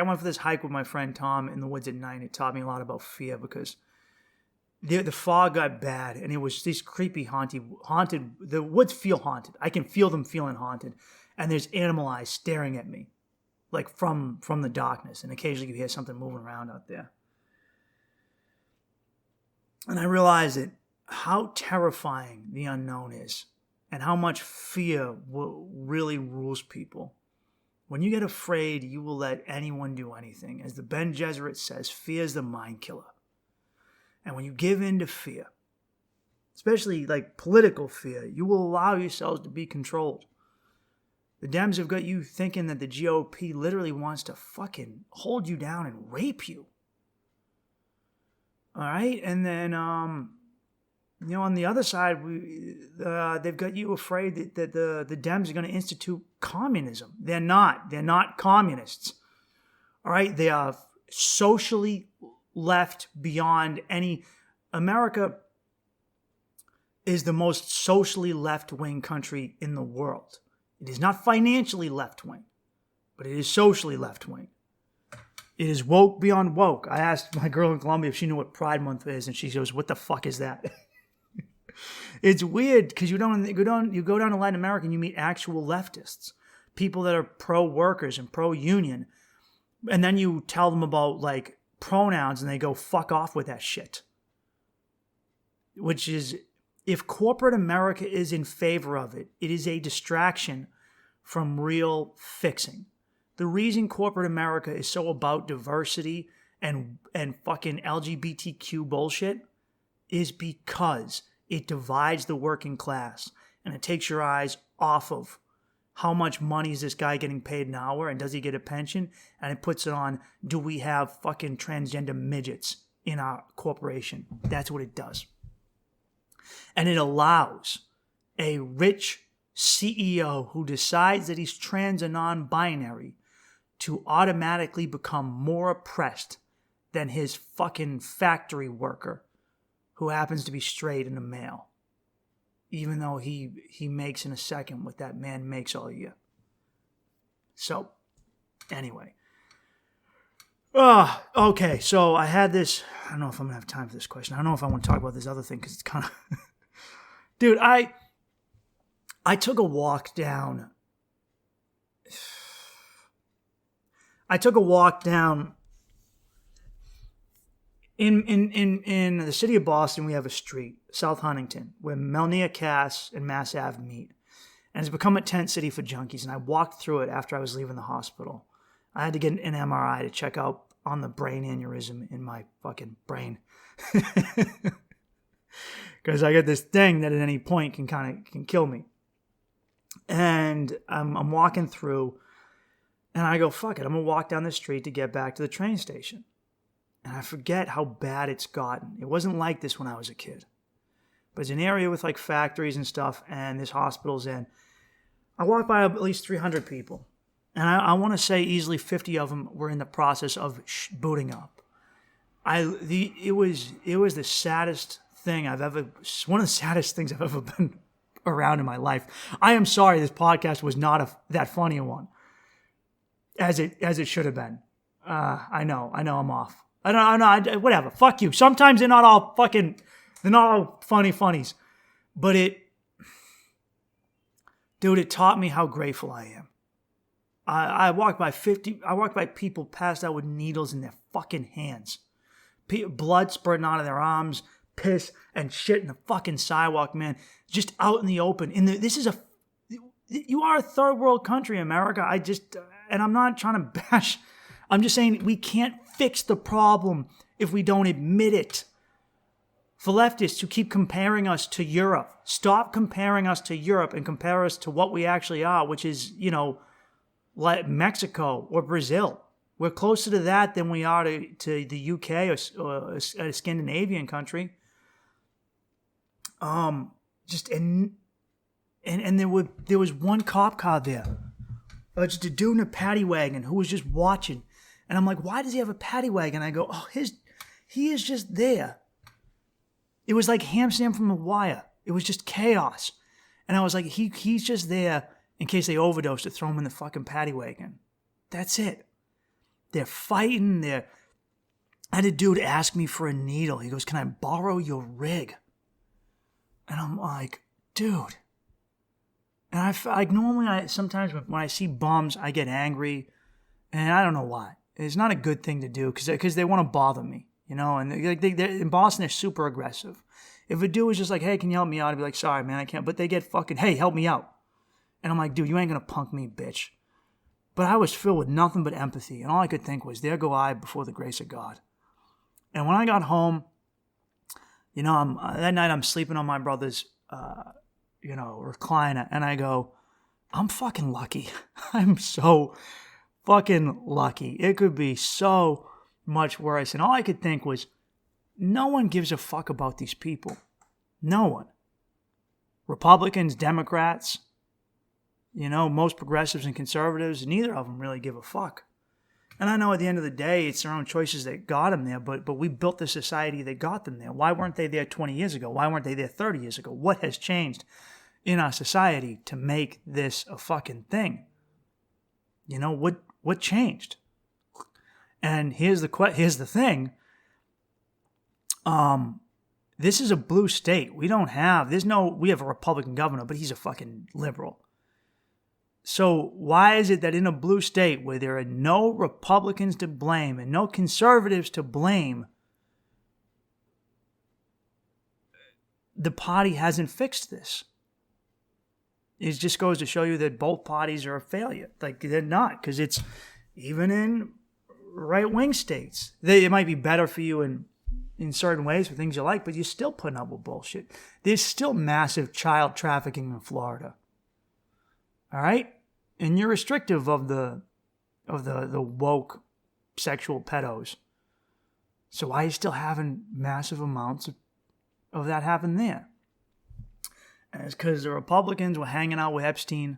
went for this hike with my friend Tom in the woods at night. It taught me a lot about fear because the fog got bad and it was these creepy haunted. The woods feel haunted. I can feel them feeling haunted, and there's animal eyes staring at me, like from the darkness. And occasionally you hear something moving around out there. And I realized that how terrifying the unknown is and how much fear really rules people. When you get afraid, you will let anyone do anything. As the Ben Gesserit says, fear is the mind killer. And when you give in to fear, especially like political fear, you will allow yourselves to be controlled. The Dems have got you thinking that the GOP literally wants to fucking hold you down and rape you. All right? And then, on the other side, they've got you afraid that the Dems are going to institute communism. They're not. They're not communists. All right? They are socially left beyond any. America is the most socially left-wing country in the world. It is not financially left-wing, but it is socially left-wing. It is woke beyond woke. I asked my girl in Colombia if she knew what Pride Month is, and she goes, "What the fuck is that?" It's weird because you go down to Latin America and you meet actual leftists, people that are pro-workers and pro-union, and then you tell them about like pronouns and they go, "Fuck off with that shit." Which is, if corporate America is in favor of it, it is a distraction from real fixing. The reason corporate America is so about diversity and fucking LGBTQ bullshit is because it divides the working class and it takes your eyes off of how much money is this guy getting paid an hour and does he get a pension, and it puts it on, do we have fucking transgender midgets in our corporation? That's what it does. And it allows a rich CEO who decides that he's trans or non-binary to automatically become more oppressed than his fucking factory worker who happens to be straight and a male, even though he makes in a second what that man makes all year. So, anyway. Okay, so I had this, I don't know if I'm going to have time for this question. I don't know if I want to talk about this other thing because it's kind of... Dude, I took a walk down... In the city of Boston, we have a street, South Huntington, where Melnia Cass and Mass Ave meet. And it's become a tent city for junkies. And I walked through it after I was leaving the hospital. I had to get an MRI to check out on the brain aneurysm in my fucking brain. Because I got this thing that at any point can kill me. And I'm walking through, and I go, fuck it, I'm going to walk down the street to get back to the train station. And I forget how bad it's gotten. It wasn't like this when I was a kid. But it's an area with like factories and stuff, and this hospital's in. I walked by at least 300 people. And I want to say easily 50 of them were in the process of booting up. It was the saddest thing one of the saddest things I've ever been around in my life. I am sorry this podcast was not that funny a one, as it should have been. I know I'm off. I don't, whatever. Fuck you. Sometimes they're not all funny funnies. But it taught me how grateful I am. I walked by people passed out with needles in their fucking hands. Blood spurting out of their arms, piss and shit in the fucking sidewalk, man. Just out in the open. You are a third world country, America. And I'm not trying to bash. I'm just saying we can't fix the problem if we don't admit it. For leftists who keep comparing us to Europe, stop comparing us to Europe and compare us to what we actually are, which is, like Mexico or Brazil. We're closer to that than we are to the UK or a Scandinavian country. And there was one cop car there, just a dude in a paddy wagon who was just watching. And I'm like, why does he have a paddy wagon? I go, he is just there. It was like Hamster from The Wire. It was just chaos. And I was like, he's just there in case they overdose to throw him in the fucking paddy wagon. That's it. They're fighting. I had a dude ask me for a needle. He goes, can I borrow your rig? And I'm like, dude. And sometimes when I see bums, I get angry. And I don't know why. It's not a good thing to do because they want to bother me, And in Boston, they're super aggressive. If a dude was just like, hey, can you help me out? I'd be like, sorry, man, I can't. But they get fucking, hey, help me out. And I'm like, dude, you ain't going to punk me, bitch. But I was filled with nothing but empathy. And all I could think was, there go I before the grace of God. And when I got home, that night I'm sleeping on my brother's, recliner. And I go, I'm fucking lucky. I'm so fucking lucky. It could be so much worse. And all I could think was, no one gives a fuck about these people. No one. Republicans, Democrats, most progressives and conservatives, neither of them really give a fuck. And I know at the end of the day, it's their own choices that got them there, but we built the society that got them there. Why weren't they there 20 years ago? Why weren't they there 30 years ago? What has changed in our society to make this a fucking thing? What changed? And here's the thing. This is a blue state. We have a Republican governor, but he's a fucking liberal. So why is it that in a blue state where there are no Republicans to blame and no conservatives to blame, the party hasn't fixed this? it just goes to show you that both parties are a failure. Like, they're not, because it's even in right-wing states. It might be better for you in certain ways for things you like, but you're still putting up with bullshit. There's still massive child trafficking in Florida. All right? And you're restrictive of the woke sexual pedos. So why are you still having massive amounts of that happen there? And it's because the Republicans were hanging out with Epstein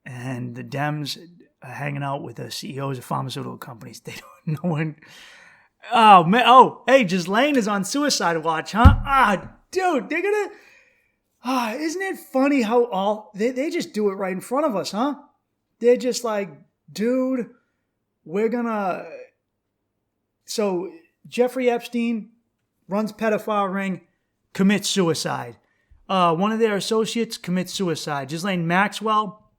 and the Dems are hanging out with the CEOs of pharmaceutical companies. They don't know when. Oh, man. Oh, hey, Ghislaine is on suicide watch, huh? Dude, they're going to. Isn't it funny how they just do it right in front of us, huh? They're just like, dude, we're going to. So, Jeffrey Epstein runs pedophile ring, commits suicide. One of their associates commits suicide. Ghislaine Maxwell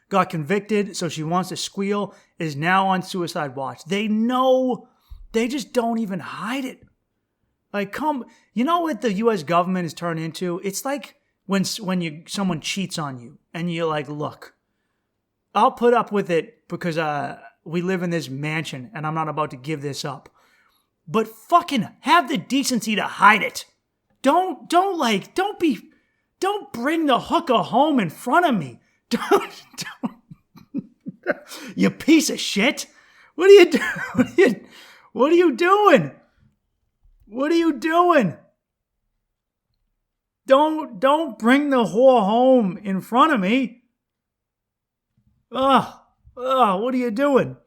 got convicted, so she wants to squeal, is now on suicide watch. They know, they just don't even hide it. Like, you know what the U.S. government has turned into? It's like when someone cheats on you, and you're like, look, I'll put up with it because we live in this mansion, and I'm not about to give this up. But fucking have the decency to hide it. Don't bring the hooker home in front of me. Don't you piece of shit. What are you doing? What are you doing? What are you doing? Don't bring the whore home in front of me. What are you doing?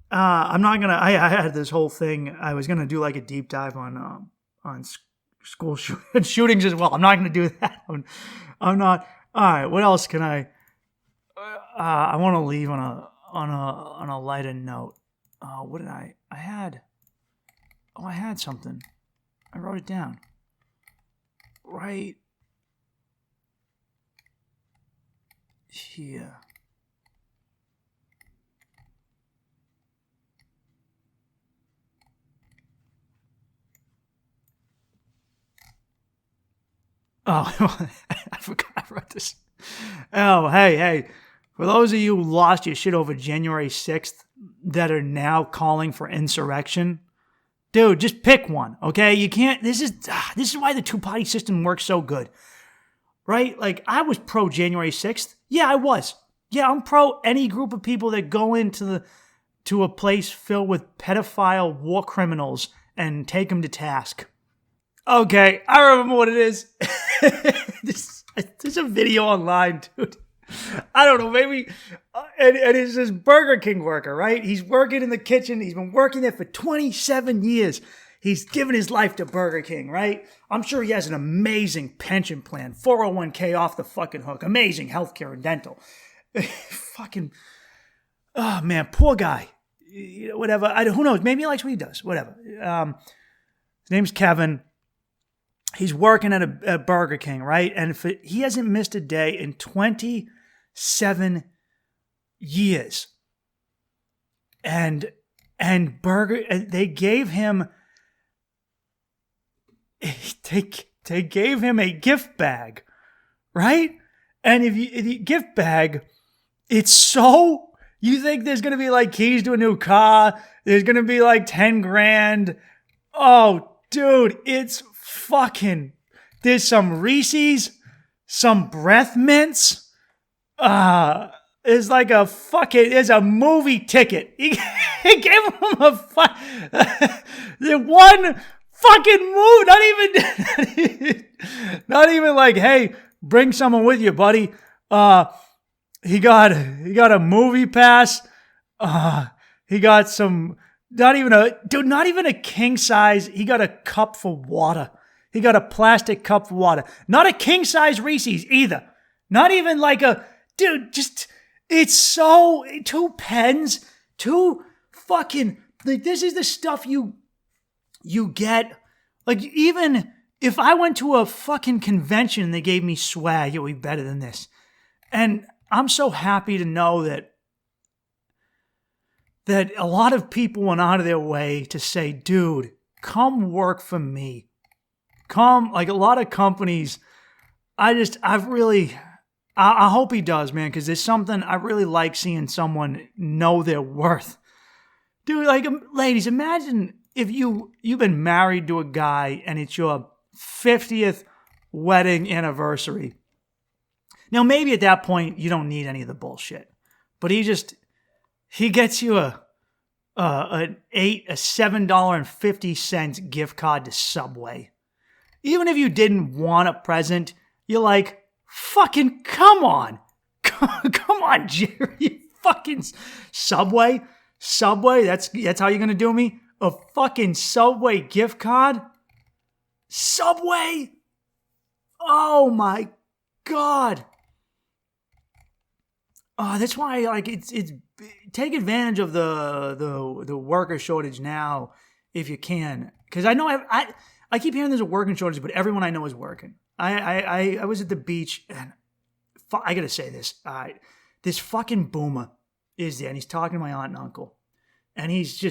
I'm not gonna. I had this whole thing. I was gonna do like a deep dive on school shootings as well. I'm not gonna do that. I'm not. All right. What else can I? I want to leave on a lighter note. What did I had? Oh, I had something. I wrote it down. Right here. Oh, I forgot I wrote this. Oh, hey. For those of you who lost your shit over January 6th that are now calling for insurrection, dude, just pick one, okay? You can't, this is why the two-party system works so good, right? Like, I was pro January 6th. Yeah, I was. Yeah, I'm pro any group of people that go into a place filled with pedophile war criminals and take them to task. Okay, I remember what it is. There's a video online, dude. I don't know, maybe, and it's this Burger King worker, right? He's working in the kitchen. He's been working there for 27 years. He's given his life to Burger King, right? I'm sure he has an amazing pension plan, 401k off the fucking hook, amazing healthcare and dental. Fucking, oh man, poor guy. Whatever, who knows? Maybe he likes what he does. Whatever. His name's Kevin. He's working at a Burger King, right? And he hasn't missed a day in 27 years. And they gave him they gave him a gift bag, right? And if you gift bag, it's so, you think there's going to be like keys to a new car, there's going to be like 10 grand. Oh, dude, it's fucking, there's some Reese's, some breath mints. It's like a fucking, it's a movie ticket. He gave him the one fucking move, not even like, hey, bring someone with you, buddy. He got a movie pass. He got some, not even a king size. He got a cup for water. He got a plastic cup for water. Not a king size Reese's either. Not even like a, dude, just, it's so, 2 pens, 2 fucking, like, this is the stuff you get. Like, even if I went to a fucking convention and they gave me swag, it would be better than this. And I'm so happy to know that a lot of people went out of their way to say, dude, come work for me. Come, like a lot of companies, I've really, I hope he does, man, because there's something I really like seeing someone know their worth. Dude, like, ladies, imagine if you've been married to a guy and it's your 50th wedding anniversary. Now, maybe at that point, you don't need any of the bullshit. But he gets you a $7.50 gift card to Subway. Even if you didn't want a present, you're like, fucking come on. Come on, Jerry. Fucking Subway. That's how you're going to do me? A fucking Subway gift card? Subway? Oh my God. That's why, like, it's take advantage of the worker shortage now if you can. Because I know I keep hearing there's a working shortage, but everyone I know is working. I was at the beach, and I gotta say this. This fucking boomer is there, and he's talking to my aunt and uncle, and he's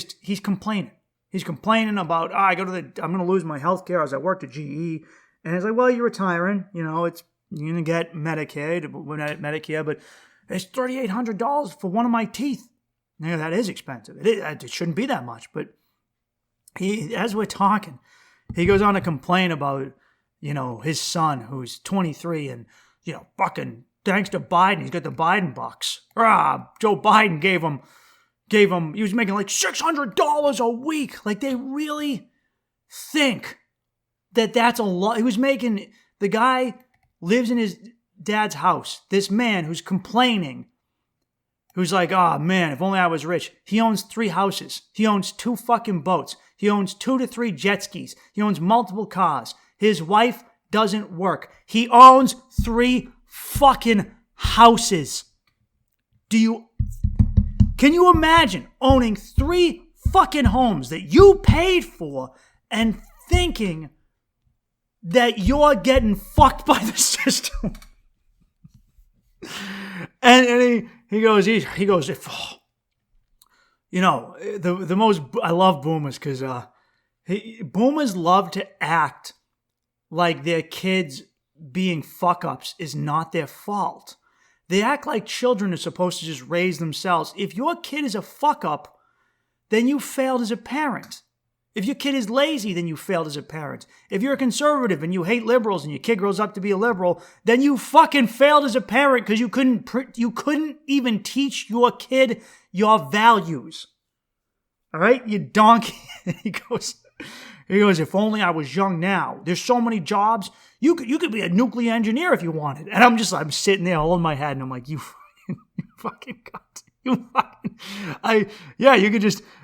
complaining. He's complaining about, I'm gonna lose my health care as I worked at GE, and it's like, well, you're retiring, you're gonna get Medicare, but it's $3,800 for one of my teeth. Now, that is expensive. It shouldn't be that much, but as we're talking, he goes on to complain about, his son who's 23 and, fucking thanks to Biden, he's got the Biden bucks. Joe Biden gave him, he was making like $600 a week. Like, they really think that that's a lot. The guy lives in his dad's house. This man who's complaining, who's like, oh man, if only I was rich. He owns 3 houses. He owns 2 fucking boats. He owns 2 to 3 jet skis. He owns multiple cars. His wife doesn't work. He owns 3 fucking houses. Can you imagine owning 3 fucking homes that you paid for and thinking that you're getting fucked by the system? And he goes, if, the most, I love boomers because boomers love to act like their kids being fuck-ups is not their fault. They act like children are supposed to just raise themselves. If your kid is a fuck-up, then you failed as a parent. If your kid is lazy, then you failed as a parent. If you're a conservative and you hate liberals and your kid grows up to be a liberal, then you fucking failed as a parent because you couldn't even teach your kid your values. All right, you donkey. He goes, if only I was young now. There's so many jobs. You could be a nuclear engineer if you wanted. And I'm sitting there holding my head and I'm like, you fucking cunt.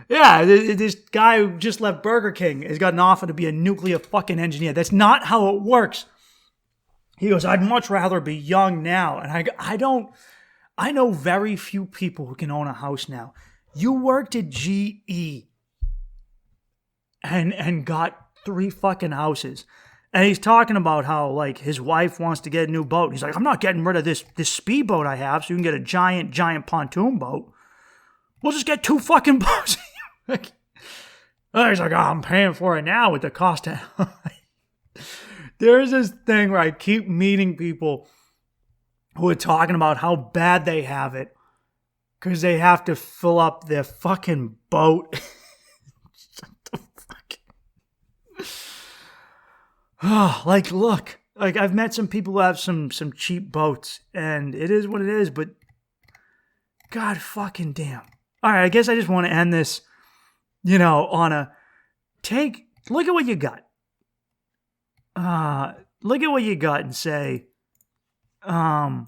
This guy who just left Burger King has got an offer to be a nuclear fucking engineer. That's not how it works. He goes, I'd much rather be young now. And I know very few people who can own a house now. You worked at GE and got 3 fucking houses. And he's talking about how, like, his wife wants to get a new boat. He's like, I'm not getting rid of this speedboat I have so you can get a giant pontoon boat. We'll just get 2 fucking boats. He's like, I'm paying for it now with the cost of... There's this thing where I keep meeting people who are talking about how bad they have it because they have to fill up their fucking boat. Like, look, like, I've met some people who have some cheap boats, and it is what it is, but God fucking damn. All right, I guess I just want to end this, on a look at what you got. Look at what you got and say, it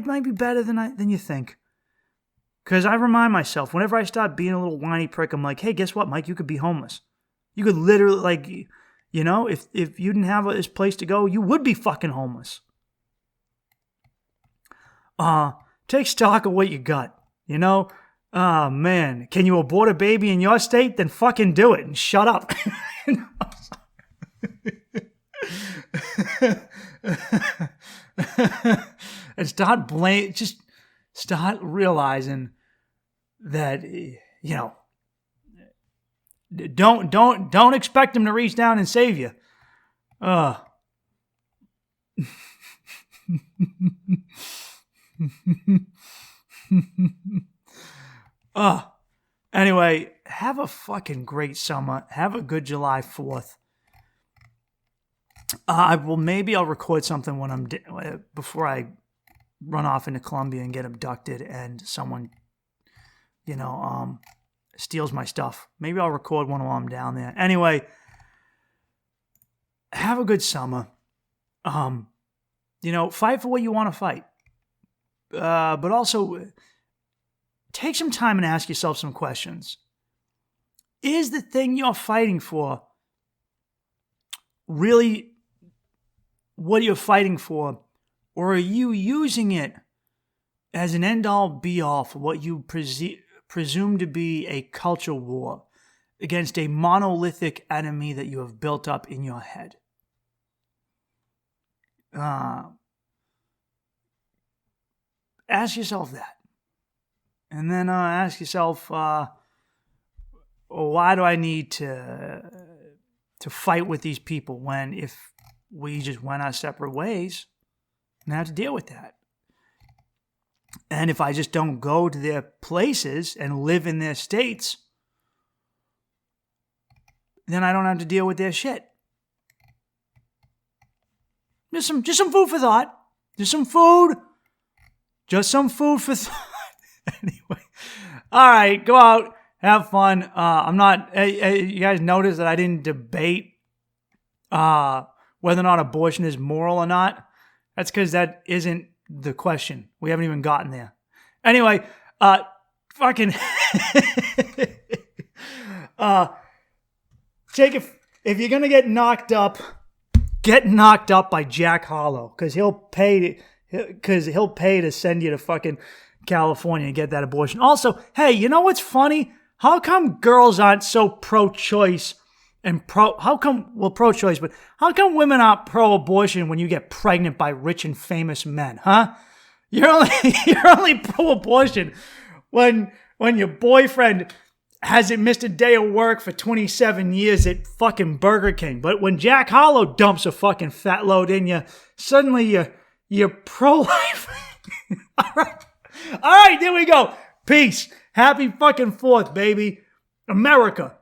might be better than you think. Because I remind myself, whenever I start being a little whiny prick, I'm like, hey, guess what, Mike? You could be homeless. You could literally, like, if you didn't have this place to go, you would be fucking homeless. Take stock of what you got, man, can you abort a baby in your state? Then fucking do it and shut up. And start realizing that, don't expect him to reach down and save you. Anyway, have a fucking great summer. Have a good July 4th. Maybe I'll record something when before I run off into Colombia and get abducted and someone, steals my stuff. Maybe I'll record one while I'm down there. Anyway, have a good summer. Fight for what you want to fight. But also take some time and ask yourself some questions. Is the thing you're fighting for really what you're fighting for? Or are you using it as an end-all, be-all for what you presume to be a culture war against a monolithic enemy that you have built up in your head? Ask yourself that. And then ask yourself, why do I need to fight with these people when if we just went our separate ways and have to deal with that? And if I just don't go to their places and live in their states, then I don't have to deal with their shit. Just some food for thought. Just some food for thought. Anyway. All right, go out, have fun. You guys notice that I didn't debate whether or not abortion is moral or not. That's because that isn't the question. We haven't even gotten there. Anyway, if you're gonna get knocked up by Jack Harlow, because he'll pay to send you to fucking California and get that abortion. Also, hey, you know what's funny? How come girls aren't so pro-choice and pro-choice, but how come women aren't pro-abortion when you get pregnant by rich and famous men, huh? You're only pro-abortion when your boyfriend hasn't missed a day of work for 27 years at fucking Burger King. But when Jack Harlow dumps a fucking fat load in you, suddenly you're pro-life. All right, there we go. Peace. Happy fucking 4th, baby. America.